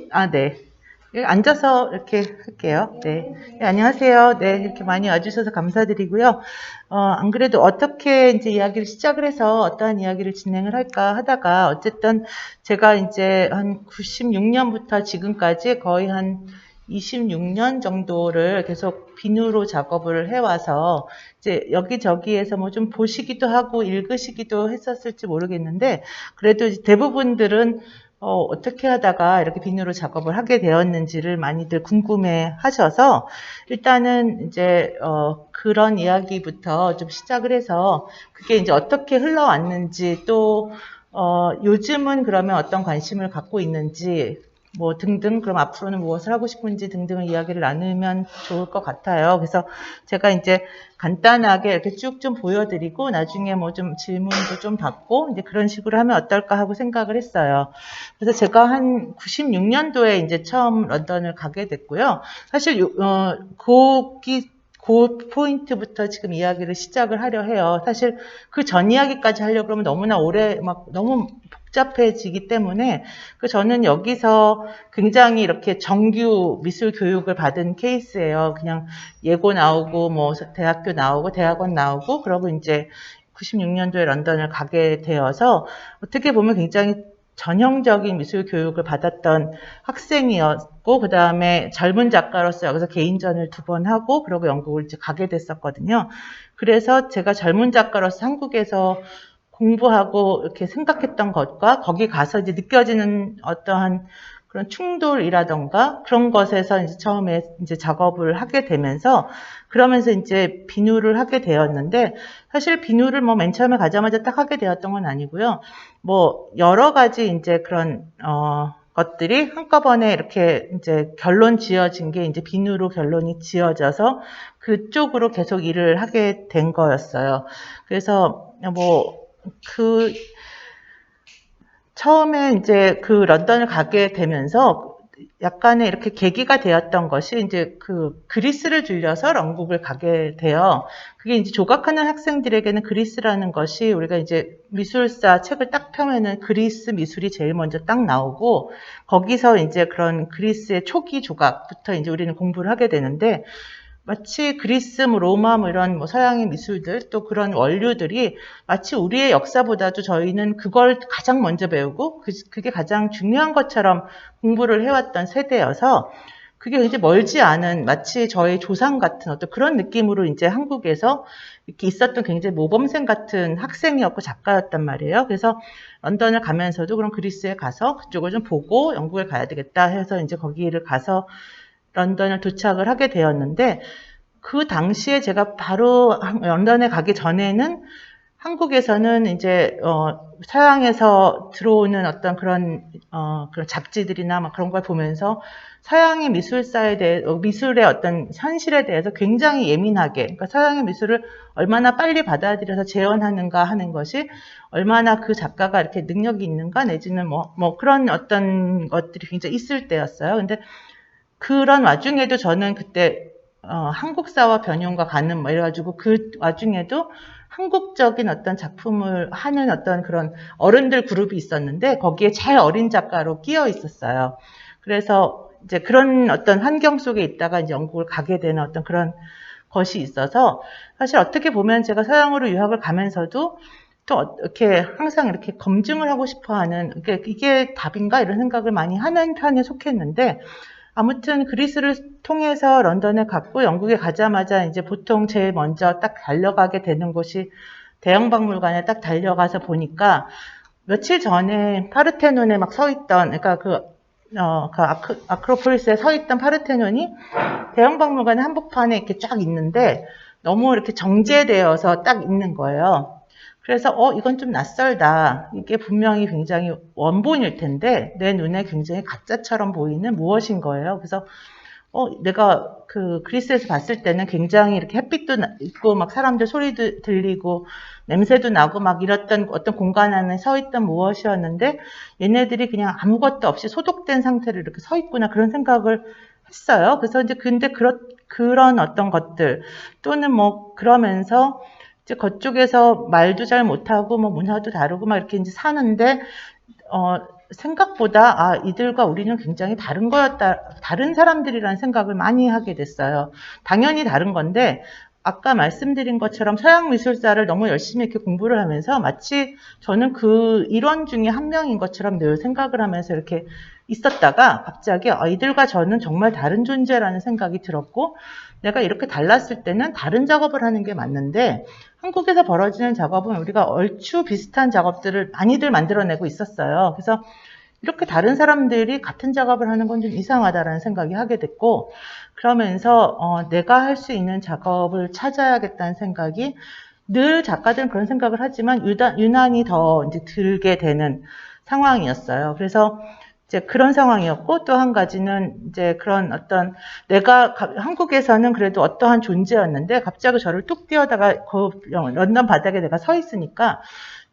아, 네. 여기 앉아서 이렇게 할게요. 네. 네, 안녕하세요. 네, 이렇게 많이 와주셔서 감사드리고요. 안 그래도 어떻게 이제 이야기를 시작을 해서 어떠한 이야기를 진행을 할까 하다가 어쨌든 제가 이제 한 96년부터 지금까지 거의 한 26년 정도를 계속 비누로 작업을 해와서 이제 여기저기에서 뭐 좀 보시기도 하고 읽으시기도 했었을지 모르겠는데 그래도 이제 대부분들은 어떻게 하다가 이렇게 비누로 작업을 하게 되었는지를 많이들 궁금해 하셔서 일단은 이제 그런 이야기부터 좀 시작을 해서 그게 이제 어떻게 흘러왔는지 또 요즘은 그러면 어떤 관심을 갖고 있는지 뭐 등등 그럼 앞으로는 무엇을 하고 싶은지 등등을 이야기를 나누면 좋을 것 같아요. 그래서 제가 이제 간단하게 이렇게 쭉 좀 보여드리고 나중에 뭐 좀 질문도 좀 받고 이제 그런 식으로 하면 어떨까 하고 생각을 했어요. 그래서 제가 한 96년도에 이제 처음 런던을 가게 됐고요. 사실 그 포인트부터 지금 이야기를 시작을 하려 해요. 사실 그 전 이야기까지 하려고 그러면 너무나 오래 막 너무 복잡해지기 때문에 저는 여기서 굉장히 이렇게 정규 미술 교육을 받은 케이스예요. 그냥 예고 나오고 뭐 대학교 나오고 대학원 나오고 그러고 이제 96년도에 런던을 가게 되어서 어떻게 보면 굉장히 전형적인 미술 교육을 받았던 학생이었고 그 다음에 젊은 작가로서 여기서 개인전을 2번 하고 그러고 영국을 이제 가게 됐었거든요. 그래서 제가 젊은 작가로서 한국에서 공부하고 이렇게 생각했던 것과 거기 가서 이제 느껴지는 어떠한 그런 충돌이라던가 그런 것에서 이제 처음에 이제 작업을 하게 되면서 그러면서 이제 비누를 하게 되었는데 사실 비누를 뭐 맨 처음에 가자마자 딱 하게 되었던 건 아니고요. 뭐 여러 가지 이제 그런 것들이 한꺼번에 이렇게 이제 결론 지어진 게 이제 비누로 결론이 지어져서 그쪽으로 계속 일을 하게 된 거였어요. 그래서 뭐 그 처음에 이제 그 런던을 가게 되면서 약간의 이렇게 계기가 되었던 것이 이제 그 그리스를 들려서 영국을 가게 돼요. 그게 이제 조각하는 학생들에게는 그리스라는 것이 우리가 이제 미술사 책을 딱 펴면은 그리스 미술이 제일 먼저 딱 나오고 거기서 이제 그런 그리스의 초기 조각부터 이제 우리는 공부를 하게 되는데 마치 그리스, 뭐 로마, 뭐 이런 뭐 서양의 미술들 또 그런 원류들이 마치 우리의 역사보다도 저희는 그걸 가장 먼저 배우고 그게 가장 중요한 것처럼 공부를 해왔던 세대여서 그게 이제 멀지 않은 마치 저의 조상 같은 어떤 그런 느낌으로 이제 한국에서 이렇게 있었던 굉장히 모범생 같은 학생이었고 작가였단 말이에요. 그래서 런던을 가면서도 그럼 그리스에 가서 그쪽을 좀 보고 영국에 가야 되겠다 해서 이제 거기를 가서 런던을 도착을 하게 되었는데 그 당시에 제가 바로 런던에 가기 전에는 한국에서는 이제 서양에서 들어오는 어떤 그런 잡지들이나 막 그런 걸 보면서 서양의 미술사에 대해 미술의 어떤 현실에 대해서 굉장히 예민하게 그러니까 서양의 미술을 얼마나 빨리 받아들여서 재현하는가 하는 것이 얼마나 그 작가가 이렇게 능력이 있는가 내지는 뭐 그런 어떤 것들이 굉장히 있을 때였어요. 근데 그런 와중에도 저는 그때 한국사와 변형과 가는 뭐 이래가지고 그 와중에도 한국적인 어떤 작품을 하는 어떤 그런 어른들 그룹이 있었는데 거기에 제일 어린 작가로 끼어 있었어요. 그래서 이제 그런 어떤 환경 속에 있다가 이제 영국을 가게 되는 어떤 그런 것이 있어서 사실 어떻게 보면 제가 서양으로 유학을 가면서도 또 이렇게 항상 이렇게 검증을 하고 싶어 하는 이게 답인가 이런 생각을 많이 하는 편에 속했는데 아무튼 그리스를 통해서 런던에 갔고 영국에 가자마자 이제 보통 제일 먼저 딱 달려가게 되는 곳이 대형박물관에 딱 달려가서 보니까 며칠 전에 파르테논에 막 서 있던 그러니까 아크로폴리스에 서 있던 파르테논이 대형박물관 한복판에 이렇게 쫙 있는데 너무 이렇게 정제되어서 딱 있는 거예요. 그래서 이건 좀 낯설다. 이게 분명히 굉장히 원본일 텐데 내 눈에 굉장히 가짜처럼 보이는 무엇인 거예요. 그래서 내가 그 그리스에서 봤을 때는 굉장히 이렇게 햇빛도 있고 막 사람들 소리도 들리고 냄새도 나고 막 이랬던 어떤 공간 안에 서 있던 무엇이었는데 얘네들이 그냥 아무것도 없이 소독된 상태로 이렇게 서 있구나 그런 생각을 했어요. 그래서 이제 근데 그런 어떤 것들 또는 뭐 그러면서 이제 그쪽에서 말도 잘 못하고 뭐 문화도 다르고 막 이렇게 이제 사는데 생각보다 이들과 우리는 굉장히 다른 다른 사람들이라는 생각을 많이 하게 됐어요. 당연히 다른 건데 아까 말씀드린 것처럼 서양 미술사를 너무 열심히 이렇게 공부를 하면서 마치 저는 그 일원 중에 한 명인 것처럼 늘 생각을 하면서 이렇게 있었다가 갑자기 이들과 저는 정말 다른 존재라는 생각이 들었고, 내가 이렇게 달랐을 때는 다른 작업을 하는 게 맞는데 한국에서 벌어지는 작업은 우리가 얼추 비슷한 작업들을 많이들 만들어내고 있었어요. 그래서 이렇게 다른 사람들이 같은 작업을 하는 건 좀 이상하다라는 생각이 하게 됐고, 그러면서 내가 할 수 있는 작업을 찾아야겠다는 생각이, 늘 작가들은 그런 생각을 하지만 유난히 더 이제 들게 되는 상황이었어요. 그래서 이제 그런 상황이었고, 또 한 가지는 이제 그런 어떤, 내가 한국에서는 그래도 어떠한 존재였는데 갑자기 저를 뚝 뛰어다가 그 런던 바닥에 내가 서 있으니까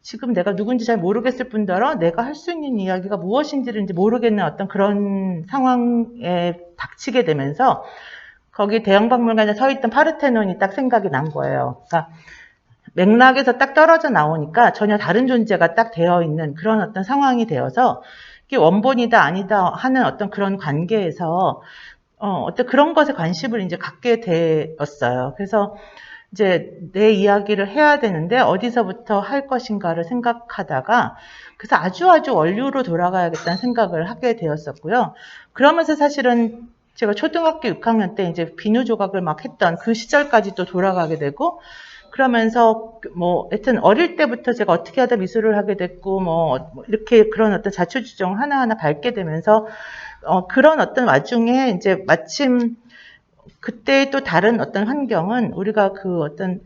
지금 내가 누군지 잘 모르겠을 뿐더러 내가 할 수 있는 이야기가 무엇인지를 이제 모르겠는 어떤 그런 상황에 닥치게 되면서 거기 대형박물관에 서 있던 파르테논이 딱 생각이 난 거예요. 그러니까 맥락에서 딱 떨어져 나오니까 전혀 다른 존재가 딱 되어 있는 그런 어떤 상황이 되어서 이게 원본이다 아니다 하는 어떤 그런 관계에서 어떤 그런 것에 관심을 이제 갖게 되었어요. 그래서 이제 내 이야기를 해야 되는데 어디서부터 할 것인가를 생각하다가, 그래서 아주 원류로 돌아가야겠다는 생각을 하게 되었었고요. 그러면서 사실은 제가 초등학교 6학년 때 이제 비누 조각을 막 했던 그 시절까지 또 돌아가게 되고, 그러면서 뭐 하여튼 어릴 때부터 제가 어떻게 하다 미술을 하게 됐고 뭐 이렇게 그런 어떤 자초지종 하나하나 밟게 되면서 그런 어떤 와중에 이제 마침 그때 또 다른 어떤 환경은 우리가 그 어떤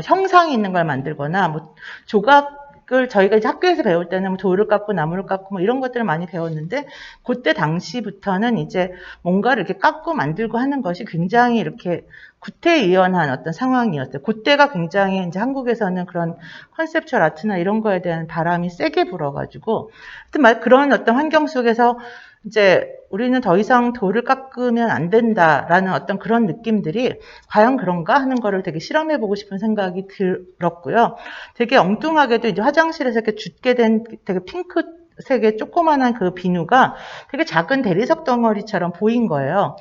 형상이 있는 걸 만들거나 뭐 조각을 저희가 이제 학교에서 배울 때는 뭐 돌을 깎고 나무를 깎고 뭐 이런 것들을 많이 배웠는데, 그때 당시부터는 이제 뭔가를 이렇게 깎고 만들고 하는 것이 굉장히 이렇게 구태의연한 어떤 상황이었어요. 그때가 굉장히 이제 한국에서는 그런 컨셉츄얼 아트나 이런 거에 대한 바람이 세게 불어가지고, 하여튼 그런 어떤 환경 속에서 이제 우리는 더 이상 돌을 깎으면 안 된다라는 어떤 그런 느낌들이 과연 그런가 하는 거를 되게 실험해보고 싶은 생각이 들었고요. 되게 엉뚱하게도 이제 화장실에서 이렇게 줍게 된 되게 핑크색의 조그만한 그 비누가 되게 작은 대리석 덩어리처럼 보인 거예요.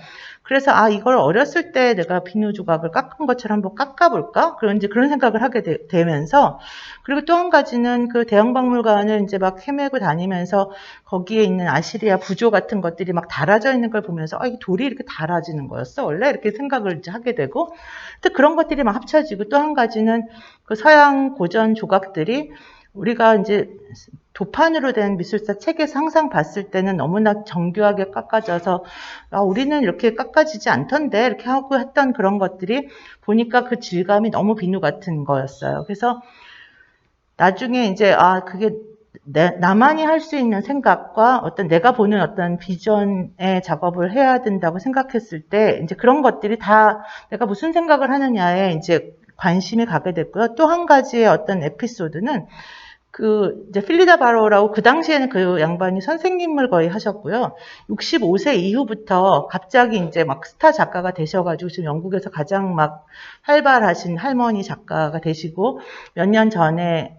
그래서 이걸 어렸을 때 내가 비누 조각을 깎은 것처럼 한번 깎아볼까? 그런 생각을 하게 되면서, 그리고 또 한 가지는 그 대형박물관을 이제 막 헤매고 다니면서 거기에 있는 아시리아 부조 같은 것들이 막 달아져 있는 걸 보면서 이 돌이 이렇게 달아지는 거였어 원래? 이렇게 생각을 이제 하게 되고, 또 그런 것들이 막 합쳐지고, 또 한 가지는 그 서양 고전 조각들이 우리가 이제 도판으로 된 미술사 책에서 항상 봤을 때는 너무나 정교하게 깎아져서 우리는 이렇게 깎아지지 않던데 이렇게 하고 했던 그런 것들이 보니까 그 질감이 너무 비누 같은 거였어요. 그래서 나중에 이제 그게 나만이 할 수 있는 생각과 어떤 내가 보는 어떤 비전의 작업을 해야 된다고 생각했을 때 이제 그런 것들이 다 내가 무슨 생각을 하느냐에 이제 관심이 가게 됐고요. 또 한 가지의 어떤 에피소드는 이제 필리다 바로우라고, 그 당시에는 그 양반이 선생님을 거의 하셨고요. 65세 이후부터 갑자기 이제 막 스타 작가가 되셔가지고 지금 영국에서 가장 막 활발하신 할머니 작가가 되시고, 몇 년 전에,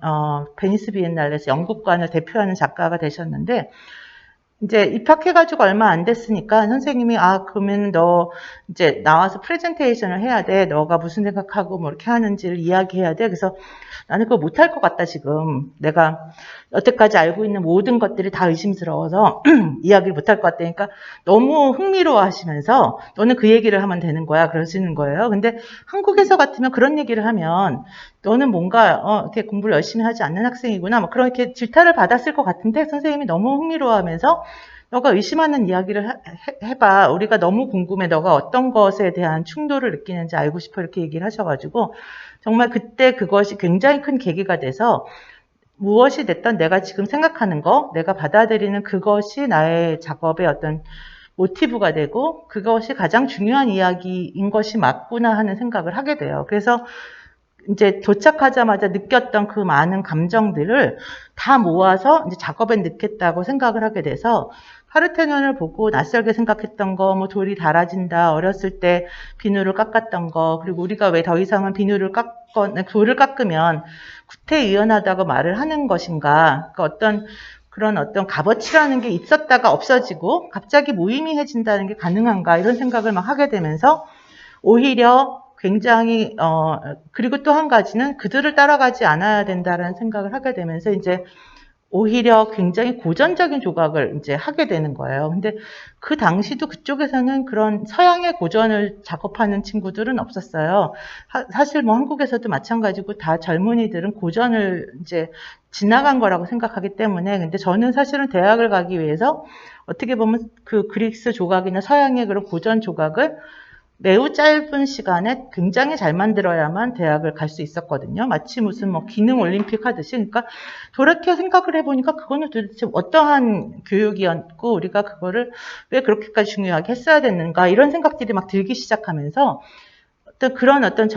베니스 비엔날레에서 영국관을 대표하는 작가가 되셨는데, 이제 입학해가지고 얼마 안 됐으니까 선생님이 그러면 너 이제 나와서 프레젠테이션을 해야 돼. 너가 무슨 생각하고 뭐 이렇게 하는지를 이야기해야 돼. 그래서 나는 그거 못할 것 같다 지금. 내가 여태까지 알고 있는 모든 것들이 다 의심스러워서 이야기를 못할 것 같다니까 너무 흥미로워 하시면서 너는 그 얘기를 하면 되는 거야. 그러시는 거예요. 근데 한국에서 같으면 그런 얘기를 하면 너는 뭔가 이렇게 공부를 열심히 하지 않는 학생이구나 뭐 그렇게 질타를 받았을 것 같은데, 선생님이 너무 흥미로워하면서 너가 의심하는 이야기를 해봐. 우리가 너무 궁금해. 너가 어떤 것에 대한 충돌을 느끼는지 알고 싶어. 이렇게 얘기를 하셔가지고 정말 그때 그것이 굉장히 큰 계기가 돼서 무엇이 됐든 내가 지금 생각하는 거, 내가 받아들이는 그것이 나의 작업의 어떤 모티브가 되고 그것이 가장 중요한 이야기인 것이 맞구나 하는 생각을 하게 돼요. 그래서 이제 도착하자마자 느꼈던 그 많은 감정들을 다 모아서 이제 작업에 넣겠다고 생각을 하게 돼서, 파르테논을 보고 낯설게 생각했던 거, 뭐 돌이 달아진다, 어렸을 때 비누를 깎았던 거, 그리고 우리가 왜 더 이상은 돌을 깎으면 구태의연하다고 말을 하는 것인가, 그러니까 어떤 그런 어떤 값어치라는 게 있었다가 없어지고 갑자기 무의미해진다는 게 가능한가 이런 생각을 막 하게 되면서 오히려 굉장히 그리고 또 한 가지는 그들을 따라가지 않아야 된다라는 생각을 하게 되면서 이제 오히려 굉장히 고전적인 조각을 이제 하게 되는 거예요. 근데 그 당시도 그쪽에서는 그런 서양의 고전을 작업하는 친구들은 없었어요. 사실 뭐 한국에서도 마찬가지고 다 젊은이들은 고전을 이제 지나간 거라고 생각하기 때문에 근데 저는 사실은 대학을 가기 위해서 어떻게 보면 그 그리스 조각이나 서양의 그런 고전 조각을 매우 짧은 시간에 굉장히 잘 만들어야만 대학을 갈 수 있었거든요. 마치 무슨 뭐 기능 올림픽 하듯이. 그러니까 돌이켜 생각을 해보니까 그거는 도대체 어떠한 교육이었고 우리가 그거를 왜 그렇게까지 중요하게 했어야 됐는가 이런 생각들이 막 들기 시작하면서 어떤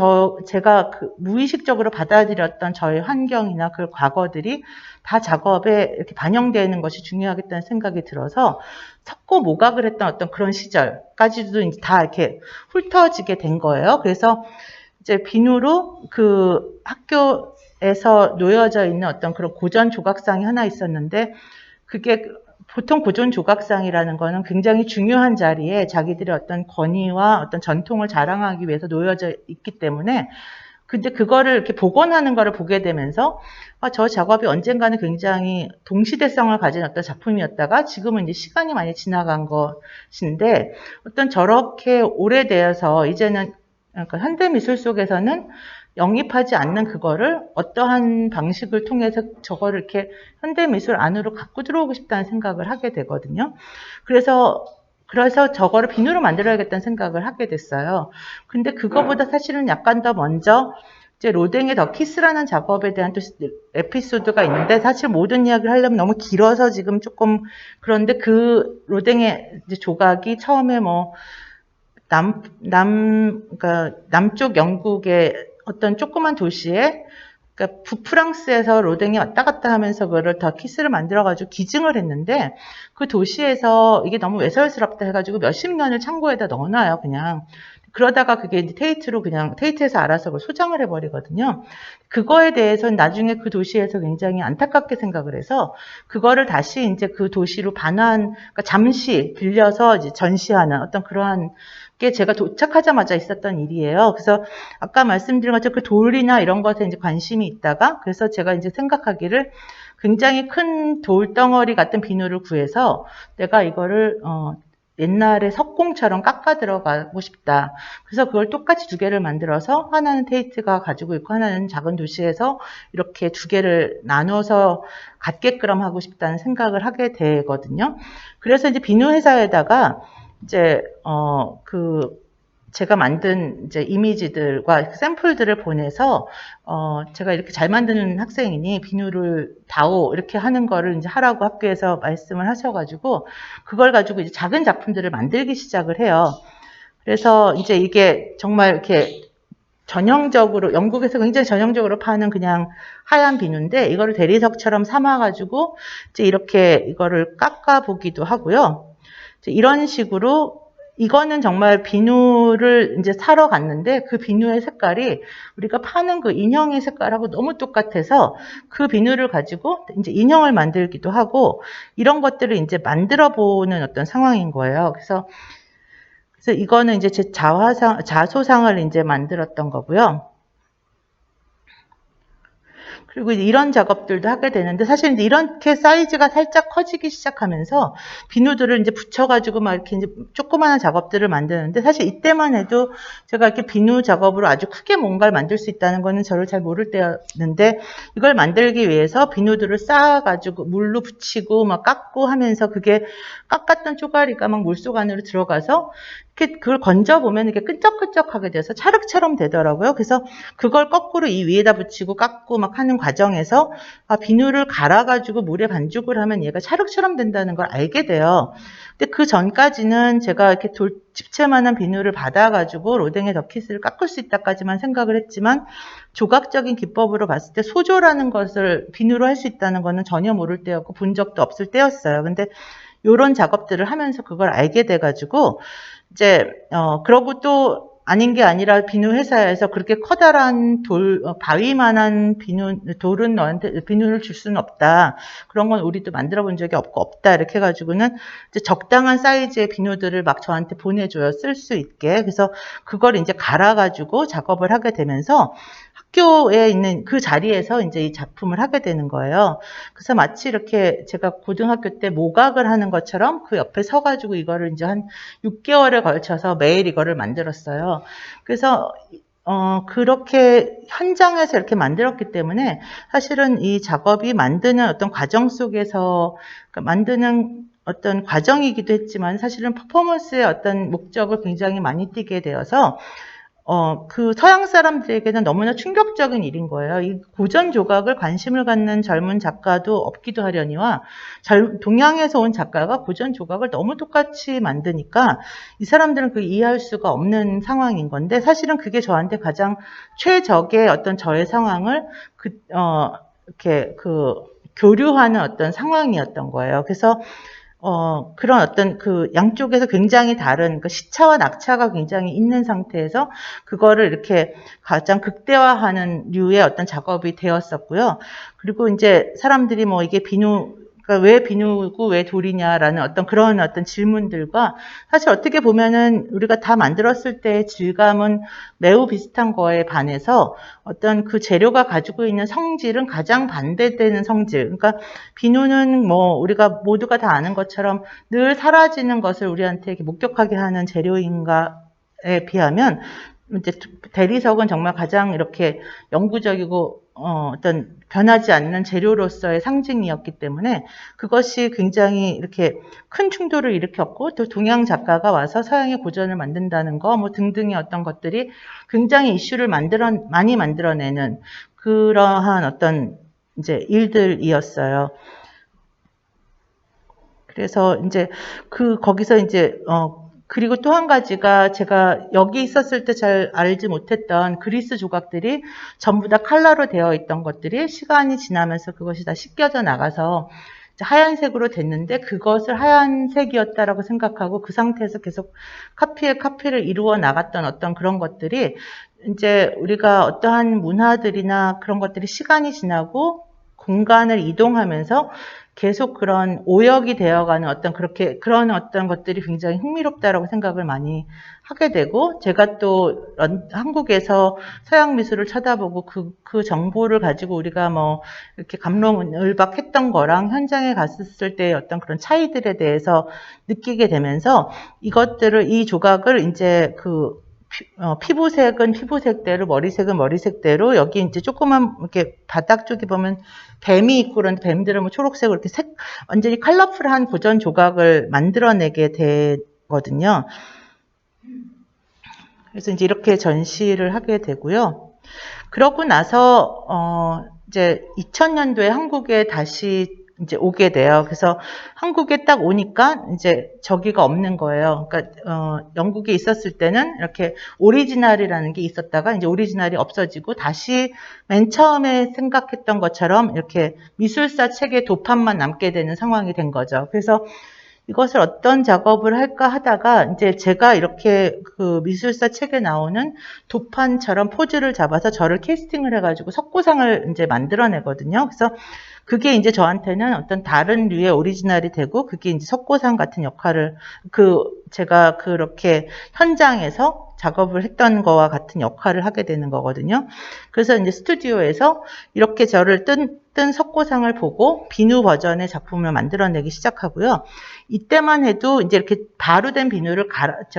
제가 그 무의식적으로 받아들였던 저의 환경이나 그 과거들이 다 작업에 이렇게 반영되는 것이 중요하겠다는 생각이 들어서 섞고 모각을 했던 어떤 그런 시절까지도 이제 다 이렇게 훑어지게 된 거예요. 그래서 이제 비누로 그 학교에서 놓여져 있는 어떤 그런 고전 조각상이 하나 있었는데 그게 보통 고전 조각상이라는 거는 굉장히 중요한 자리에 자기들의 어떤 권위와 어떤 전통을 자랑하기 위해서 놓여져 있기 때문에 근데 그거를 이렇게 복원하는 거를 보게 되면서 저 작업이 언젠가는 굉장히 동시대성을 가진 어떤 작품이었다가 지금은 이제 시간이 많이 지나간 것인데 어떤 저렇게 오래되어서 이제는 그러니까 현대 미술 속에서는 영입하지 않는 그거를 어떠한 방식을 통해서 저거를 이렇게 현대 미술 안으로 갖고 들어오고 싶다는 생각을 하게 되거든요. 그래서 저거를 비누로 만들어야겠다는 생각을 하게 됐어요. 근데 그거보다 사실은 약간 더 먼저 이제 로댕의 더 키스라는 작업에 대한 또 에피소드가 있는데 사실 모든 이야기를 하려면 너무 길어서 지금 조금 그런데 그 로댕의 이제 조각이 처음에 뭐 그러니까 남쪽 영국의 어떤 조그만 도시에 그러니까 북프랑스에서 로댕이 왔다 갔다 하면서 그거를 더 키스를 만들어가지고 기증을 했는데 그 도시에서 이게 너무 외설스럽다 해가지고 몇십 년을 창고에다 넣어놔요, 그냥. 그러다가 그게 이제 테이트에서 알아서 그걸 소장을 해버리거든요. 그거에 대해서는 나중에 그 도시에서 굉장히 안타깝게 생각을 해서 그거를 다시 이제 그 도시로 그러니까 잠시 빌려서 이제 전시하는 어떤 그러한 게 제가 도착하자마자 있었던 일이에요. 그래서 아까 말씀드린 것처럼 그 돌이나 이런 것에 이제 관심이 있다가 그래서 제가 이제 생각하기를 굉장히 큰 돌덩어리 같은 비누를 구해서 내가 이거를 옛날에 석공처럼 깎아 들어가고 싶다. 그래서 그걸 똑같이 두 개를 만들어서 하나는 테이트가 가지고 있고 하나는 작은 도시에서 이렇게 두 개를 나눠서 갖게끔 하고 싶다는 생각을 하게 되거든요. 그래서 이제 비누 회사에다가 이제 제가 만든 이제 이미지들과 샘플들을 보내서 제가 이렇게 잘 만드는 학생이니 비누를 다오 이렇게 하는 거를 이제 하라고 학교에서 말씀을 하셔가지고 그걸 가지고 이제 작은 작품들을 만들기 시작을 해요. 그래서 이제 이게 정말 이렇게 전형적으로 영국에서 굉장히 전형적으로 파는 그냥 하얀 비누인데 이거를 대리석처럼 삼아가지고 이제 이렇게 이거를 깎아 보기도 하고요. 이런 식으로 이거는 정말 비누를 이제 사러 갔는데 그 비누의 색깔이 우리가 파는 그 인형의 색깔하고 너무 똑같아서 그 비누를 가지고 이제 인형을 만들기도 하고 이런 것들을 이제 만들어 보는 어떤 상황인 거예요. 그래서 이거는 이제 제 자소상을 이제 만들었던 거고요. 그리고 이런 작업들도 하게 되는데 사실 이제 이렇게 사이즈가 살짝 커지기 시작하면서 비누들을 이제 붙여가지고 막 이렇게 이제 조그마한 작업들을 만드는데 사실 이때만 해도 제가 이렇게 비누 작업으로 아주 크게 뭔가를 만들 수 있다는 거는 저를 잘 모를 때였는데 이걸 만들기 위해서 비누들을 쌓아가지고 물로 붙이고 막 깎고 하면서 그게 깎았던 쪼가리가 막 물속 안으로 들어가서 이렇게 그걸 건져보면 이렇게 끈적끈적하게 돼서 찰흙처럼 되더라고요. 그래서 그걸 거꾸로 이 위에다 붙이고 깎고 막 하는 과정에서 비누를 갈아가지고 물에 반죽을 하면 얘가 찰흙처럼 된다는 걸 알게 돼요. 근데 그 전까지는 제가 이렇게 집채만한 비누를 받아가지고 로댕의 더킷을 깎을 수 있다까지만 생각을 했지만 조각적인 기법으로 봤을 때 소조라는 것을 비누로 할 수 있다는 거는 전혀 모를 때였고 본 적도 없을 때였어요. 근데 이런 작업들을 하면서 그걸 알게 돼가지고 이제 그러고 또 아닌 게 아니라 비누 회사에서 그렇게 커다란 바위만한 돌은 너한테 비누를 줄 수는 없다. 그런 건 우리도 만들어 본 적이 없다. 이렇게 해가지고는 이제 적당한 사이즈의 비누들을 막 저한테 보내줘요. 쓸 수 있게. 그래서 그걸 이제 갈아가지고 작업을 하게 되면서 학교에 있는 그 자리에서 이제 이 작품을 하게 되는 거예요. 그래서 마치 이렇게 제가 고등학교 때 모각을 하는 것처럼 그 옆에 서가지고 이거를 이제 한 6개월에 걸쳐서 매일 이거를 만들었어요. 그래서 그렇게 현장에서 이렇게 만들었기 때문에 사실은 이 작업이 만드는 어떤 과정 속에서 그러니까 만드는 어떤 과정이기도 했지만 사실은 퍼포먼스의 어떤 목적을 굉장히 많이 띠게 되어서 그 서양 사람들에게는 너무나 충격적인 일인 거예요. 이 고전 조각을 관심을 갖는 젊은 작가도 없기도 하려니와 동양에서 온 작가가 고전 조각을 너무 똑같이 만드니까 이 사람들은 그 이해할 수가 없는 상황인 건데 사실은 그게 저한테 가장 최적의 어떤 저의 상황을 이렇게 교류하는 어떤 상황이었던 거예요. 그래서 그런 어떤 그 양쪽에서 굉장히 다른 그 시차와 낙차가 굉장히 있는 상태에서 그거를 이렇게 가장 극대화하는 류의 어떤 작업이 되었었고요. 그리고 이제 사람들이 뭐 이게 그러니까 왜 비누고 왜 돌이냐라는 그런 질문들과 사실 어떻게 보면은 우리가 다 만들었을 때의 질감은 매우 비슷한 거에 반해서 어떤 그 재료가 가지고 있는 성질은 가장 반대되는 성질. 그러니까 비누는 뭐 우리가 모두가 다 아는 것처럼 늘 사라지는 것을 우리한테 목격하게 하는 재료인가에 비하면 이제 대리석은 정말 가장 이렇게 영구적이고 어떤 변하지 않는 재료로서의 상징이었기 때문에 그것이 굉장히 이렇게 큰 충돌을 일으켰고 또 동양 작가가 와서 서양의 고전을 만든다는 거 뭐 등등의 어떤 것들이 굉장히 이슈를 많이 만들어내는 그러한 어떤 이제 일들이었어요. 그래서 이제 거기서 이제 그리고 또 한 가지가 제가 여기 있었을 때 잘 알지 못했던 그리스 조각들이 전부 다 칼라로 되어 있던 것들이 시간이 지나면서 그것이 다 씻겨져 나가서 하얀색으로 됐는데 그것을 하얀색이었다라고 생각하고 그 상태에서 계속 카피를 이루어 나갔던 어떤 그런 것들이 이제 우리가 어떠한 문화들이나 그런 것들이 시간이 지나고 공간을 이동하면서 계속 그런 오역이 되어가는 그런 어떤 것들이 굉장히 흥미롭다라고 생각을 많이 하게 되고, 제가 또 한국에서 서양 미술을 쳐다보고 그 정보를 가지고 우리가 뭐 이렇게 감론을박했던 거랑 현장에 갔을 때의 어떤 그런 차이들에 대해서 느끼게 되면서 이 조각을 이제 피부색은 피부색대로, 머리색은 머리색대로, 여기 이제 조그만 이렇게 바닥 쪽에 보면 뱀이 있고 그런데 뱀들은 뭐 초록색으로 이렇게 완전히 컬러풀한 고전 조각을 만들어내게 되거든요. 그래서 이제 이렇게 전시를 하게 되고요. 그러고 나서 이제 2000년도에 한국에 다시 이제 오게 돼요. 그래서 한국에 딱 오니까 이제 저기가 없는 거예요. 그러니까 영국에 있었을 때는 이렇게 오리지널이라는 게 있었다가 이제 오리지널이 없어지고 다시 맨 처음에 생각했던 것처럼 이렇게 미술사 책의 도판만 남게 되는 상황이 된 거죠. 그래서 이것을 어떤 작업을 할까 하다가 이제 제가 이렇게 그 미술사 책에 나오는 도판처럼 포즈를 잡아서 저를 캐스팅을 해가지고 석고상을 이제 만들어내거든요. 그래서 그게 이제 저한테는 어떤 다른 류의 오리지널이 되고 그게 이제 석고상 같은 역할을 제가 그렇게 현장에서 작업을 했던 거와 같은 역할을 하게 되는 거거든요. 그래서 이제 스튜디오에서 이렇게 저를 뜬 석고상을 보고 비누 버전의 작품을 만들어내기 시작하고요. 이때만 해도 이제 이렇게 바로 된 비누를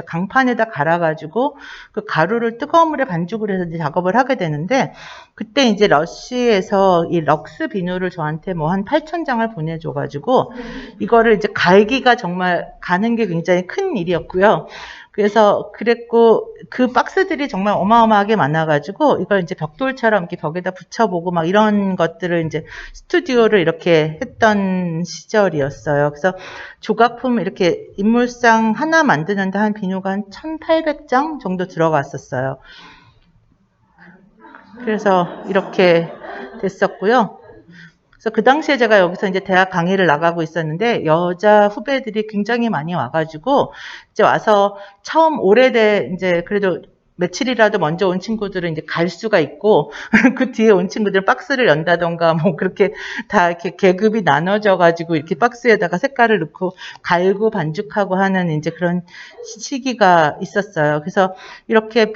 강판에다 갈아가지고 그 가루를 뜨거운 물에 반죽을 해서 이제 작업을 하게 되는데, 그때 이제 러쉬에서 이 럭스 비누를 저한테 뭐 한 8,000장을 보내줘가지고 이거를 이제 갈기가 정말 가는 게 굉장히 큰 일이었고요. 그래서 그랬고 그 박스들이 정말 어마어마하게 많아가지고 이걸 이제 벽돌처럼 이렇게 벽에다 붙여보고 막 이런 것들을 이제 스튜디오를 이렇게 했던 시절이었어요. 그래서 조각품 이렇게 인물상 하나 만드는데 한 비누가 한 1,800장 정도 들어갔었어요. 그래서 이렇게 됐었고요. 그래서 그 당시에 제가 여기서 이제 대학 강의를 나가고 있었는데 여자 후배들이 굉장히 많이 와가지고 이제 와서 처음 이제 그래도 며칠이라도 먼저 온 친구들은 이제 갈 수가 있고, 그 뒤에 온 친구들은 박스를 연다던가, 뭐, 그렇게 다 이렇게 계급이 나눠져가지고, 이렇게 박스에다가 색깔을 넣고, 갈고 반죽하고 하는 이제 그런 시기가 있었어요. 그래서 이렇게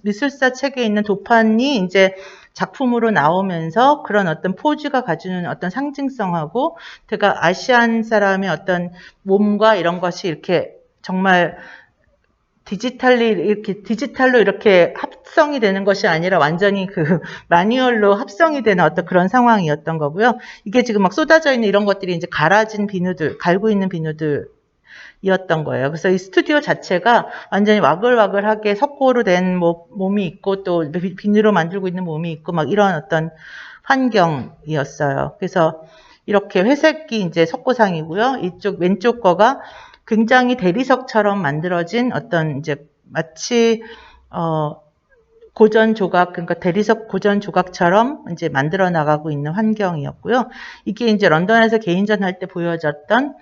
미술사 책에 있는 도판이 이제 작품으로 나오면서 그런 어떤 포즈가 가지는 어떤 상징성하고, 제가 아시안 사람의 어떤 몸과 이런 것이 이렇게 정말 디지털로 이렇게 합성이 되는 것이 아니라 완전히 그 마뉴얼로 합성이 되는 어떤 그런 상황이었던 거고요. 이게 지금 막 쏟아져 있는 이런 것들이 이제 갈아진 비누들, 갈고 있는 비누들이었던 거예요. 그래서 이 스튜디오 자체가 완전히 와글와글하게 석고로 된 몸이 있고 또 비누로 만들고 있는 몸이 있고 막 이런 어떤 환경이었어요. 그래서 이렇게 회색이 이제 석고상이고요. 이쪽 왼쪽 거가 굉장히 대리석처럼 만들어진 어떤 이제 마치 고전 조각, 그러니까 대리석 고전 조각처럼 이제 만들어 나가고 있는 환경이었고요. 이게 이제 런던에서 개인전 할 때 보여졌던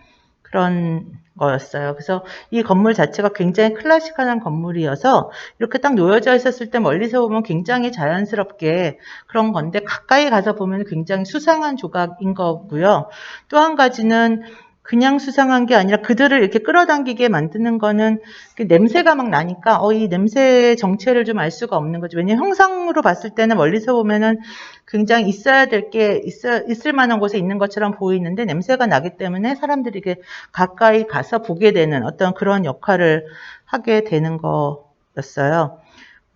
그런 거였어요. 그래서 이 건물 자체가 굉장히 클래식한 건물이어서 이렇게 딱 놓여져 있었을 때 멀리서 보면 굉장히 자연스럽게 그런 건데 가까이 가서 보면 굉장히 수상한 조각인 거고요. 또 한 가지는 그냥 수상한 게 아니라 그들을 이렇게 끌어당기게 만드는 거는 냄새가 막 나니까 이 냄새의 정체를 좀 알 수가 없는 거죠. 왜냐면 형상으로 봤을 때는 멀리서 보면은 굉장히 있어야 될 게 있을 만한 곳에 있는 것처럼 보이는데 냄새가 나기 때문에 사람들이 이게 가까이 가서 보게 되는 어떤 그런 역할을 하게 되는 거였어요.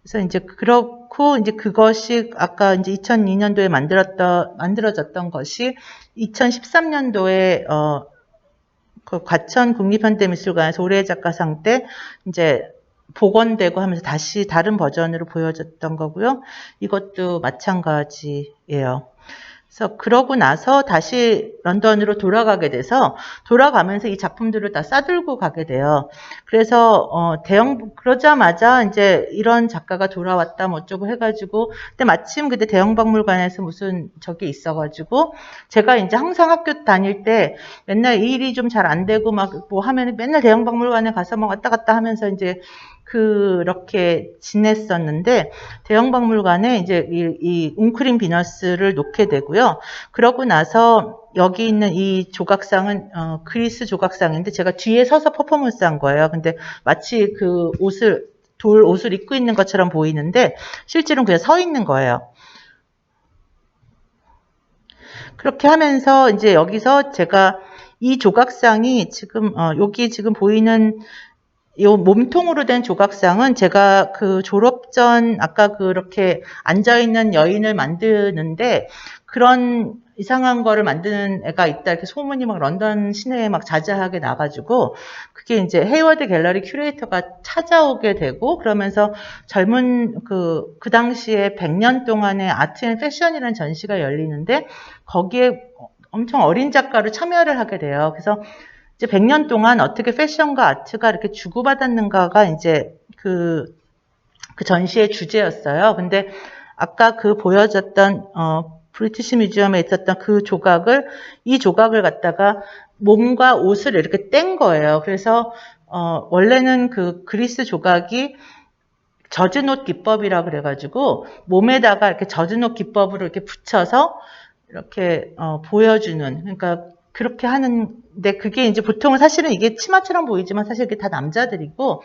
그래서 이제 그렇고 이제 그것이 아까 이제 2002년도에 만들어졌던 것이 2013년도에 그 과천 국립현대미술관에서 올해의 작가상 때 이제 복원되고 하면서 다시 다른 버전으로 보여졌던 거고요. 이것도 마찬가지예요. 그래서 그러고 나서 다시 런던으로 돌아가게 돼서 돌아가면서 이 작품들을 다 싸들고 가게 돼요. 그래서 그러자마자 이제 이런 작가가 돌아왔다 뭐 어쩌고 해가지고 근데 마침 그때 대형박물관에서 무슨 저게 있어가지고 제가 이제 항상 학교 다닐 때 맨날 이 일이 좀 잘 안 되고 막 뭐 하면 맨날 대형박물관에 가서 막 왔다 갔다 하면서 이제 그렇게 지냈었는데 대형박물관에 이제 이 웅크린 비너스를 놓게 되고요. 그러고 나서 여기 있는 이 조각상은 그리스 조각상인데 제가 뒤에 서서 퍼포먼스 한 거예요. 근데 마치 그 돌 옷을 입고 있는 것처럼 보이는데 실제로는 그냥 서 있는 거예요. 그렇게 하면서 이제 여기서 제가 이 조각상이 지금 여기 지금 보이는 이 몸통으로 된 조각상은 제가 그 졸업 전 아까 그렇게 앉아있는 여인을 만드는데 그런 이상한 거를 만드는 애가 있다 이렇게 소문이 막 런던 시내에 막 자자하게 나가지고 그게 이제 헤이워드 갤러리 큐레이터가 찾아오게 되고 그러면서 젊은 그 당시에 100년 동안의 아트 앤 패션이라는 전시가 열리는데 거기에 엄청 어린 작가로 참여를 하게 돼요. 그래서 이제 100년 동안 어떻게 패션과 아트가 이렇게 주고받았는가가 이제 그 전시의 주제였어요. 근데 아까 그 보여졌던 브리티시 뮤지엄에 있었던 이 조각을 갖다가 몸과 옷을 이렇게 뗀 거예요. 그래서 원래는 그 그리스 조각이 젖은 옷 기법이라 그래가지고 몸에다가 이렇게 젖은 옷 기법으로 이렇게 붙여서 이렇게 보여주는 그러니까 그렇게 하는데 그게 이제 보통은 사실은 이게 치마처럼 보이지만 사실 이게 다 남자들이고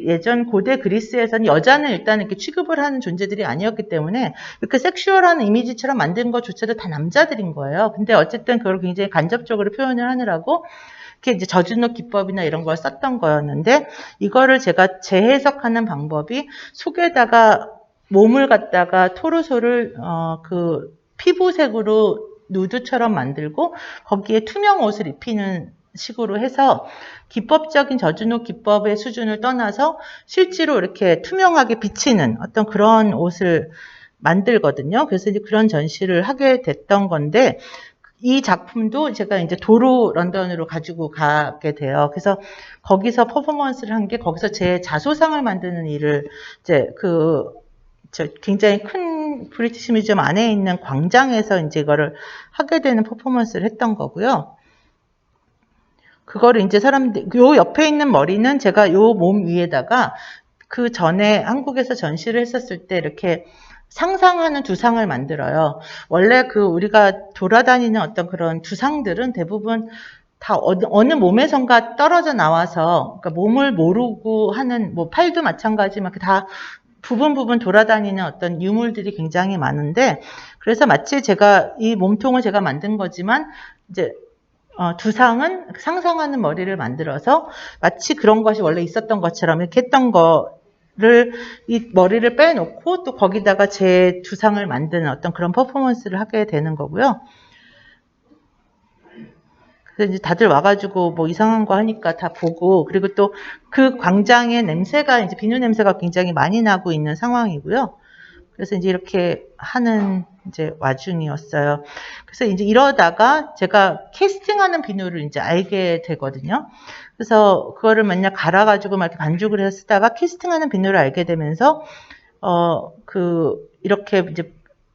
예전 고대 그리스에서는 여자는 일단 이렇게 취급을 하는 존재들이 아니었기 때문에 이렇게 섹슈얼한 이미지처럼 만든 것조차도 다 남자들인 거예요. 근데 어쨌든 그걸 굉장히 간접적으로 표현을 하느라고 이렇게 이제 젖은 옷 기법이나 이런 걸 썼던 거였는데 이거를 제가 재해석하는 방법이 속에다가 몸을 갖다가 토르소를 그 피부색으로 누드처럼 만들고 거기에 투명 옷을 입히는 식으로 해서 기법적인 젖은 옷 기법의 수준을 떠나서 실제로 이렇게 투명하게 비치는 어떤 그런 옷을 만들거든요. 그래서 이제 그런 전시를 하게 됐던 건데 이 작품도 제가 이제 도로 런던으로 가지고 가게 돼요. 그래서 거기서 퍼포먼스를 한 게 거기서 제 자소상을 만드는 일을 이제 굉장히 큰 브리티시 뮤지엄 안에 있는 광장에서 이제 이거를 하게 되는 퍼포먼스를 했던 거고요. 그거를 이제 요 옆에 있는 머리는 제가 요 몸 위에다가 그 전에 한국에서 전시를 했었을 때 이렇게 상상하는 두상을 만들어요. 원래 그 우리가 돌아다니는 어떤 그런 두상들은 대부분 다 어느 몸에선가 떨어져 나와서, 그러니까 몸을 모르고 하는, 뭐 팔도 마찬가지만 다 부분 돌아다니는 어떤 유물들이 굉장히 많은데, 그래서 마치 제가 이 몸통을 제가 만든 거지만 이제 두상은 상상하는 머리를 만들어서 마치 그런 것이 원래 있었던 것처럼 이렇게 했던 거를, 이 머리를 빼놓고 또 거기다가 제 두상을 만드는 어떤 그런 퍼포먼스를 하게 되는 거고요. 그래서 이제 다들 와가지고 뭐 이상한 거 하니까 다 보고, 그리고 또 그 광장의 냄새가, 이제 비누 냄새가 굉장히 많이 나고 있는 상황이고요. 그래서 이제 이렇게 하는 이제 와중이었어요. 그래서 이제 이러다가 제가 캐스팅하는 비누를 이제 알게 되거든요. 그래서 그거를 맨날 갈아가지고 막 이렇게 반죽을 해서 쓰다가 캐스팅하는 비누를 알게 되면서, 이렇게 이제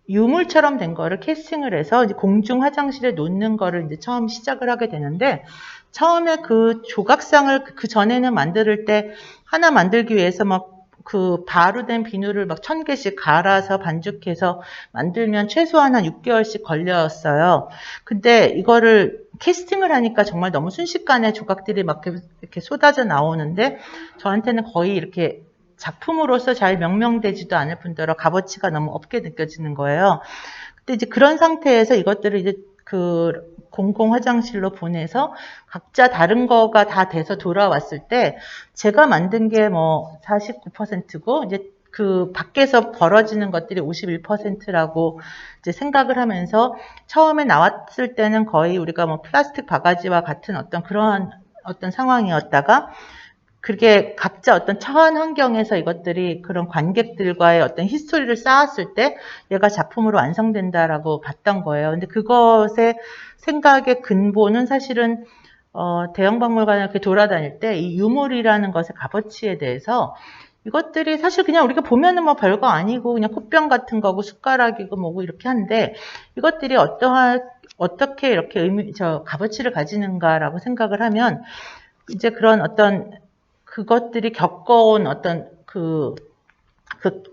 유물처럼 된 거를 캐스팅을 해서 이제 공중 화장실에 놓는 거를 이제 처음 시작을 하게 되는데, 처음에 그 조각상을 그 전에는 만들 때 하나 만들기 위해서 막 그 바로 된 비누를 막 1000개씩 갈아서 반죽해서 만들면 최소한 한 6개월씩 걸렸어요. 근데 이거를 캐스팅을 하니까 정말 너무 순식간에 조각들이 막 이렇게 쏟아져 나오는데, 저한테는 거의 이렇게 작품으로서 잘 명명되지도 않을 뿐더러 값어치가 너무 없게 느껴지는 거예요. 근데 이제 그런 상태에서 이것들을 이제 그 공공 화장실로 보내서 각자 다른 거가 다 돼서 돌아왔을 때, 제가 만든 게 뭐 49%고 이제 그 밖에서 벌어지는 것들이 51%라고 이제 생각을 하면서, 처음에 나왔을 때는 거의 우리가 뭐 플라스틱 바가지와 같은 어떤 그러한 어떤 상황이었다가, 그게 각자 어떤 처한 환경에서 이것들이 그런 관객들과의 어떤 히스토리를 쌓았을 때 얘가 작품으로 완성된다라고 봤던 거예요. 근데 그것의 생각의 근본은 사실은 대형 박물관을 이렇게 돌아다닐 때 이 유물이라는 것의 값어치에 대해서, 이것들이 사실 그냥 우리가 보면은 뭐 별거 아니고 그냥 콧병 같은 거고 숟가락이고 뭐고 이렇게 한데, 이것들이 어떻게 이렇게 값어치를 가지는가라고 생각을 하면, 이제 그런 어떤 그것들이 겪어온 어떤 그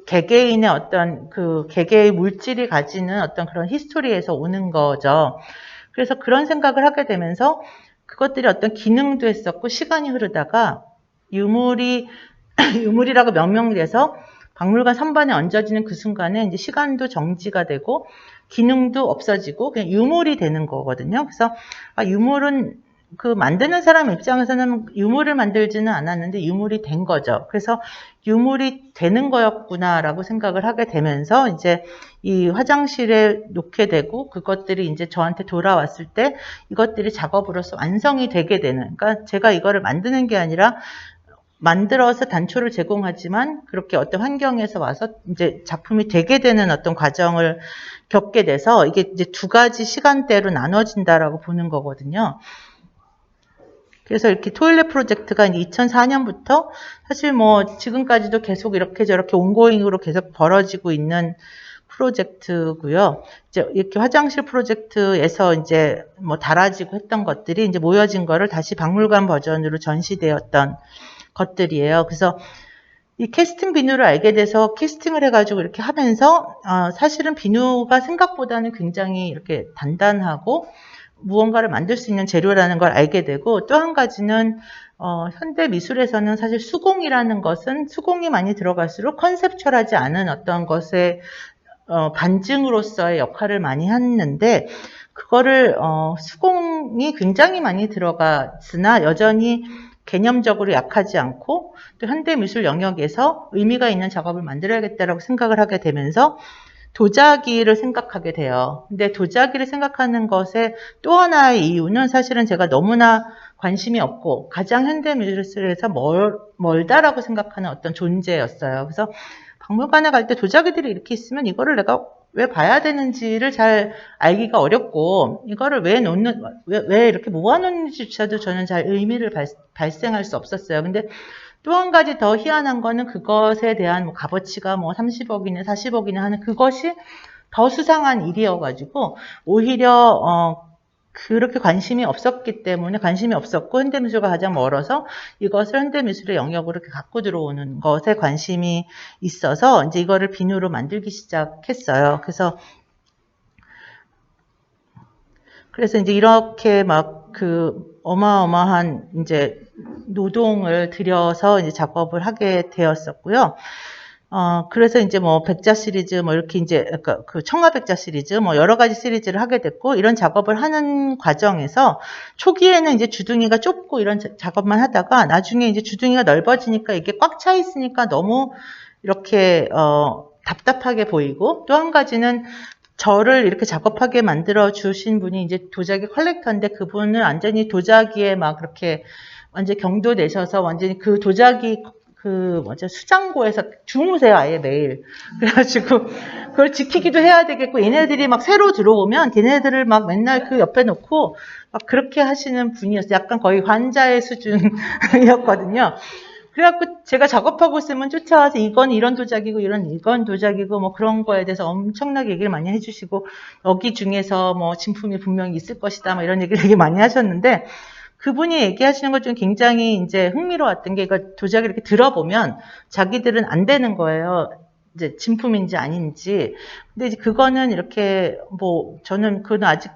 개개인의 어떤 그 개개의 물질이 가지는 어떤 그런 히스토리에서 오는 거죠. 그래서 그런 생각을 하게 되면서 그것들이 어떤 기능도 했었고, 시간이 흐르다가 유물이라고 명명돼서 박물관 선반에 얹어지는 그 순간에 이제 시간도 정지가 되고 기능도 없어지고 그냥 유물이 되는 거거든요. 그래서 유물은 그 만드는 사람 입장에서는 유물을 만들지는 않았는데 유물이 된 거죠. 그래서 유물이 되는 거였구나라고 생각을 하게 되면서 이제 이 화장실에 놓게 되고, 그것들이 이제 저한테 돌아왔을 때 이것들이 작업으로서 완성이 되게 되는, 그러니까 제가 이거를 만드는 게 아니라 만들어서 단초를 제공하지만 그렇게 어떤 환경에서 와서 이제 작품이 되게 되는 어떤 과정을 겪게 돼서, 이게 이제 두 가지 시간대로 나눠진다라고 보는 거거든요. 그래서 이렇게 토일렛 프로젝트가 이제 2004년부터 사실 뭐 지금까지도 계속 이렇게 저렇게 온고잉으로 계속 벌어지고 있는 프로젝트고요. 이제 이렇게 화장실 프로젝트에서 이제 뭐 달아지고 했던 것들이 이제 모여진 거를 다시 박물관 버전으로 전시되었던 것들이에요. 그래서 이 캐스팅 비누를 알게 돼서 캐스팅을 해가지고 이렇게 하면서, 사실은 비누가 생각보다는 굉장히 이렇게 단단하고 무언가를 만들 수 있는 재료라는 걸 알게 되고, 또 한 가지는 현대 미술에서는 사실 수공이라는 것은 수공이 많이 들어갈수록 컨셉츄얼하지 않은 어떤 것의 반증으로서의 역할을 많이 했는데, 그거를 수공이 굉장히 많이 들어갔으나 여전히 개념적으로 약하지 않고 또 현대미술 영역에서 의미가 있는 작업을 만들어야겠다라고 생각을 하게 되면서 도자기를 생각하게 돼요. 근데 도자기를 생각하는 것의 또 하나의 이유는 사실은 제가 너무나 관심이 없고 가장 현대미술에서 멀다라고 생각하는 어떤 존재였어요. 그래서 박물관에 갈 때 도자기들이 이렇게 있으면 이거를 내가 왜 봐야 되는지를 잘 알기가 어렵고, 이거를 왜 이렇게 모아놓는지조차도 저는 잘 의미를 발생할 수 없었어요. 근데 또 한 가지 더 희한한 거는 그것에 대한 뭐 값어치가 뭐 30억이네 40억이네 하는 그것이 더 수상한 일이어가지고, 오히려 그렇게 관심이 없었기 때문에 관심이 없었고 현대미술과 가장 멀어서 이것을 현대미술의 영역으로 이렇게 갖고 들어오는 것에 관심이 있어서 이제 이거를 비누로 만들기 시작했어요. 그래서 이제 이렇게 막 그 어마어마한 이제 노동을 들여서 이제 작업을 하게 되었었고요. 그래서 이제 뭐 백자 시리즈 뭐 이렇게 이제 그 청아백자 시리즈 뭐 여러 가지 시리즈를 하게 됐고 이런 작업을 하는 과정에서 초기에는 이제 주둥이가 좁고 이런 작업만 하다가 나중에 이제 주둥이가 넓어지니까 이게 꽉 차 있으니까 너무 이렇게 답답하게 보이고 또 한 가지는 저를 이렇게 작업하게 만들어 주신 분이 이제 도자기 컬렉터인데 그분은 완전히 도자기에 막 그렇게 완전 경도 내셔서 완전히 그 도자기 수장고에서 주무세요, 아예 매일. 그래가지고, 그걸 지키기도 해야 되겠고, 얘네들이 막 새로 들어오면, 걔네들을 막 맨날 그 옆에 놓고, 막 그렇게 하시는 분이었어요. 약간 거의 환자의 수준이었거든요. 그래갖고 제가 작업하고 있으면 쫓아와서 이건 이런 도자기고, 이건 도자기고, 뭐 그런 거에 대해서 엄청나게 얘기를 많이 해주시고, 여기 중에서 뭐 진품이 분명히 있을 것이다, 뭐 이런 얘기를 되게 많이 하셨는데, 그분이 얘기하시는 것 중에 굉장히 이제 흥미로웠던 게, 이거 도자기 이렇게 들어보면 자기들은 안 되는 거예요. 이제 진품인지 아닌지. 근데 이제 그거는 이렇게 뭐, 저는 그건 아직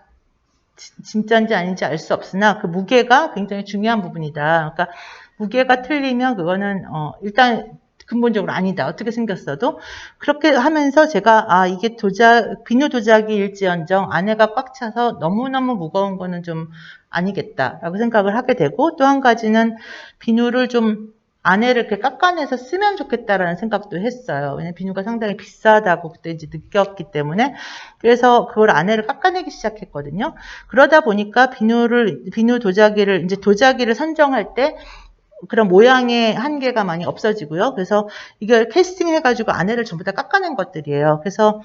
진짜인지 아닌지 알 수 없으나 그 무게가 굉장히 중요한 부분이다. 그러니까 무게가 틀리면 그거는, 일단 근본적으로 아니다. 어떻게 생겼어도. 그렇게 하면서 제가, 이게 비누 도자기일지언정 안에가 꽉 차서 너무너무 무거운 거는 좀 아니겠다라고 생각을 하게 되고 또 한 가지는 비누를 좀 안에를 이렇게 깎아내서 쓰면 좋겠다라는 생각도 했어요. 왜냐면 비누가 상당히 비싸다고 그때 이제 느꼈기 때문에. 그래서 그걸 안에를 깎아내기 시작했거든요. 그러다 보니까 비누 도자기를, 이제 도자기를 선정할 때 그런 모양의 한계가 많이 없어지고요. 그래서 이걸 캐스팅 해가지고 안에를 전부 다 깎아낸 것들이에요. 그래서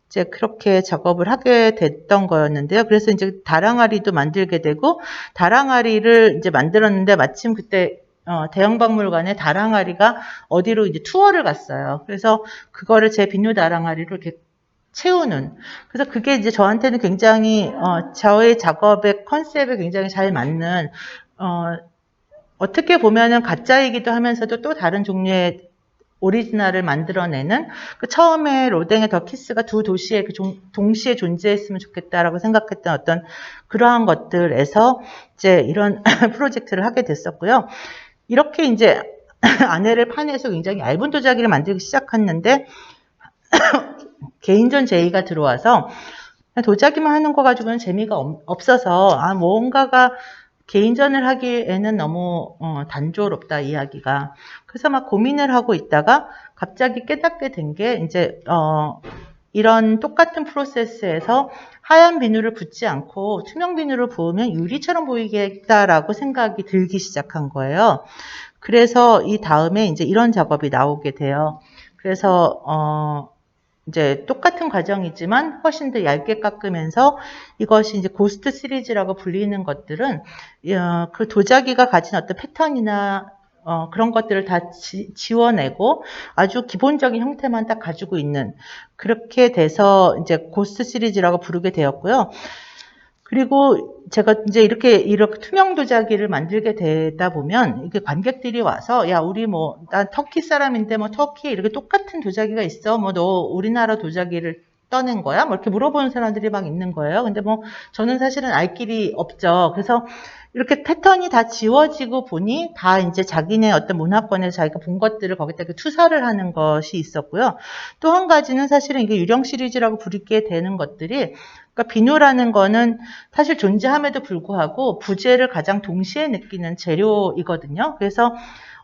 이제 그렇게 작업을 하게 됐던 거였는데요. 그래서 이제 다랑아리도 만들게 되고, 다랑아리를 이제 만들었는데 마침 그때 대형박물관에 다랑아리가 어디로 이제 투어를 갔어요. 그래서 그거를 제 비누 다랑아리로 이렇게 채우는. 그래서 그게 이제 저한테는 굉장히 저의 작업의 컨셉에 굉장히 잘 맞는 어떻게 보면은 가짜이기도 하면서도 또 다른 종류의 오리지널을 만들어내는 그 처음에 로댕의 더 키스가 두 도시에 동시에 존재했으면 좋겠다라고 생각했던 어떤 그러한 것들에서 이제 이런 프로젝트를 하게 됐었고요. 이렇게 이제 안에를 파내서 굉장히 얇은 도자기를 만들기 시작했는데 개인전 제의가 들어와서 도자기만 하는 거 가지고는 재미가 없어서 뭔가가 개인전을 하기에는 너무 단조롭다 이야기가. 그래서 막 고민을 하고 있다가 갑자기 깨닫게 된 게 이제 이런 똑같은 프로세스에서 하얀 비누를 붓지 않고 투명 비누를 부으면 유리처럼 보이겠다라고 생각이 들기 시작한 거예요. 그래서 이 다음에 이제 이런 작업이 나오게 돼요. 그래서 이제 똑같은 과정이지만 훨씬 더 얇게 깎으면서 이것이 이제 고스트 시리즈라고 불리는 것들은 그 도자기가 가진 어떤 패턴이나 그런 것들을 다 지워내고 아주 기본적인 형태만 딱 가지고 있는 그렇게 돼서 이제 고스트 시리즈라고 부르게 되었고요. 그리고 제가 이제 이렇게 투명 도자기를 만들게 되다 보면 이게 관객들이 와서 야 우리 난 터키 사람인데 터키에 이렇게 똑같은 도자기가 있어 너 우리나라 도자기를 떠낸 거야? 이렇게 물어보는 사람들이 막 있는 거예요. 근데 저는 사실은 알 길이 없죠. 그래서 이렇게 패턴이 다 지워지고 보니 다 이제 자기네 어떤 문화권에서 자기가 본 것들을 거기다 투사를 하는 것이 있었고요. 또 한 가지는 사실은 이게 유령 시리즈라고 부르게 되는 것들이 그러니까 비누라는 거는 사실 존재함에도 불구하고 부재를 가장 동시에 느끼는 재료이거든요. 그래서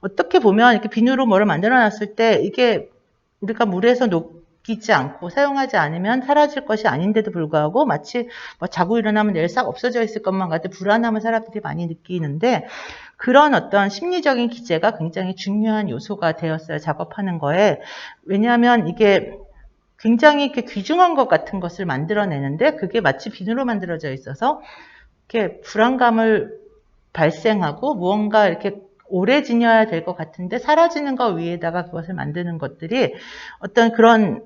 어떻게 보면 이렇게 비누로 뭐를 만들어 놨을 때 이게 우리가 물에서 녹이지 않고 사용하지 않으면 사라질 것이 아닌데도 불구하고 마치 자고 일어나면 내일 싹 없어져 있을 것만 같은 불안함을 사람들이 많이 느끼는데 그런 어떤 심리적인 기제가 굉장히 중요한 요소가 되었어요. 작업하는 거에. 왜냐하면 이게 굉장히 이렇게 귀중한 것 같은 것을 만들어내는데 그게 마치 비누로 만들어져 있어서 이렇게 불안감을 발생하고 무언가 이렇게 오래 지녀야 될 것 같은데 사라지는 것 위에다가 그것을 만드는 것들이 어떤 그런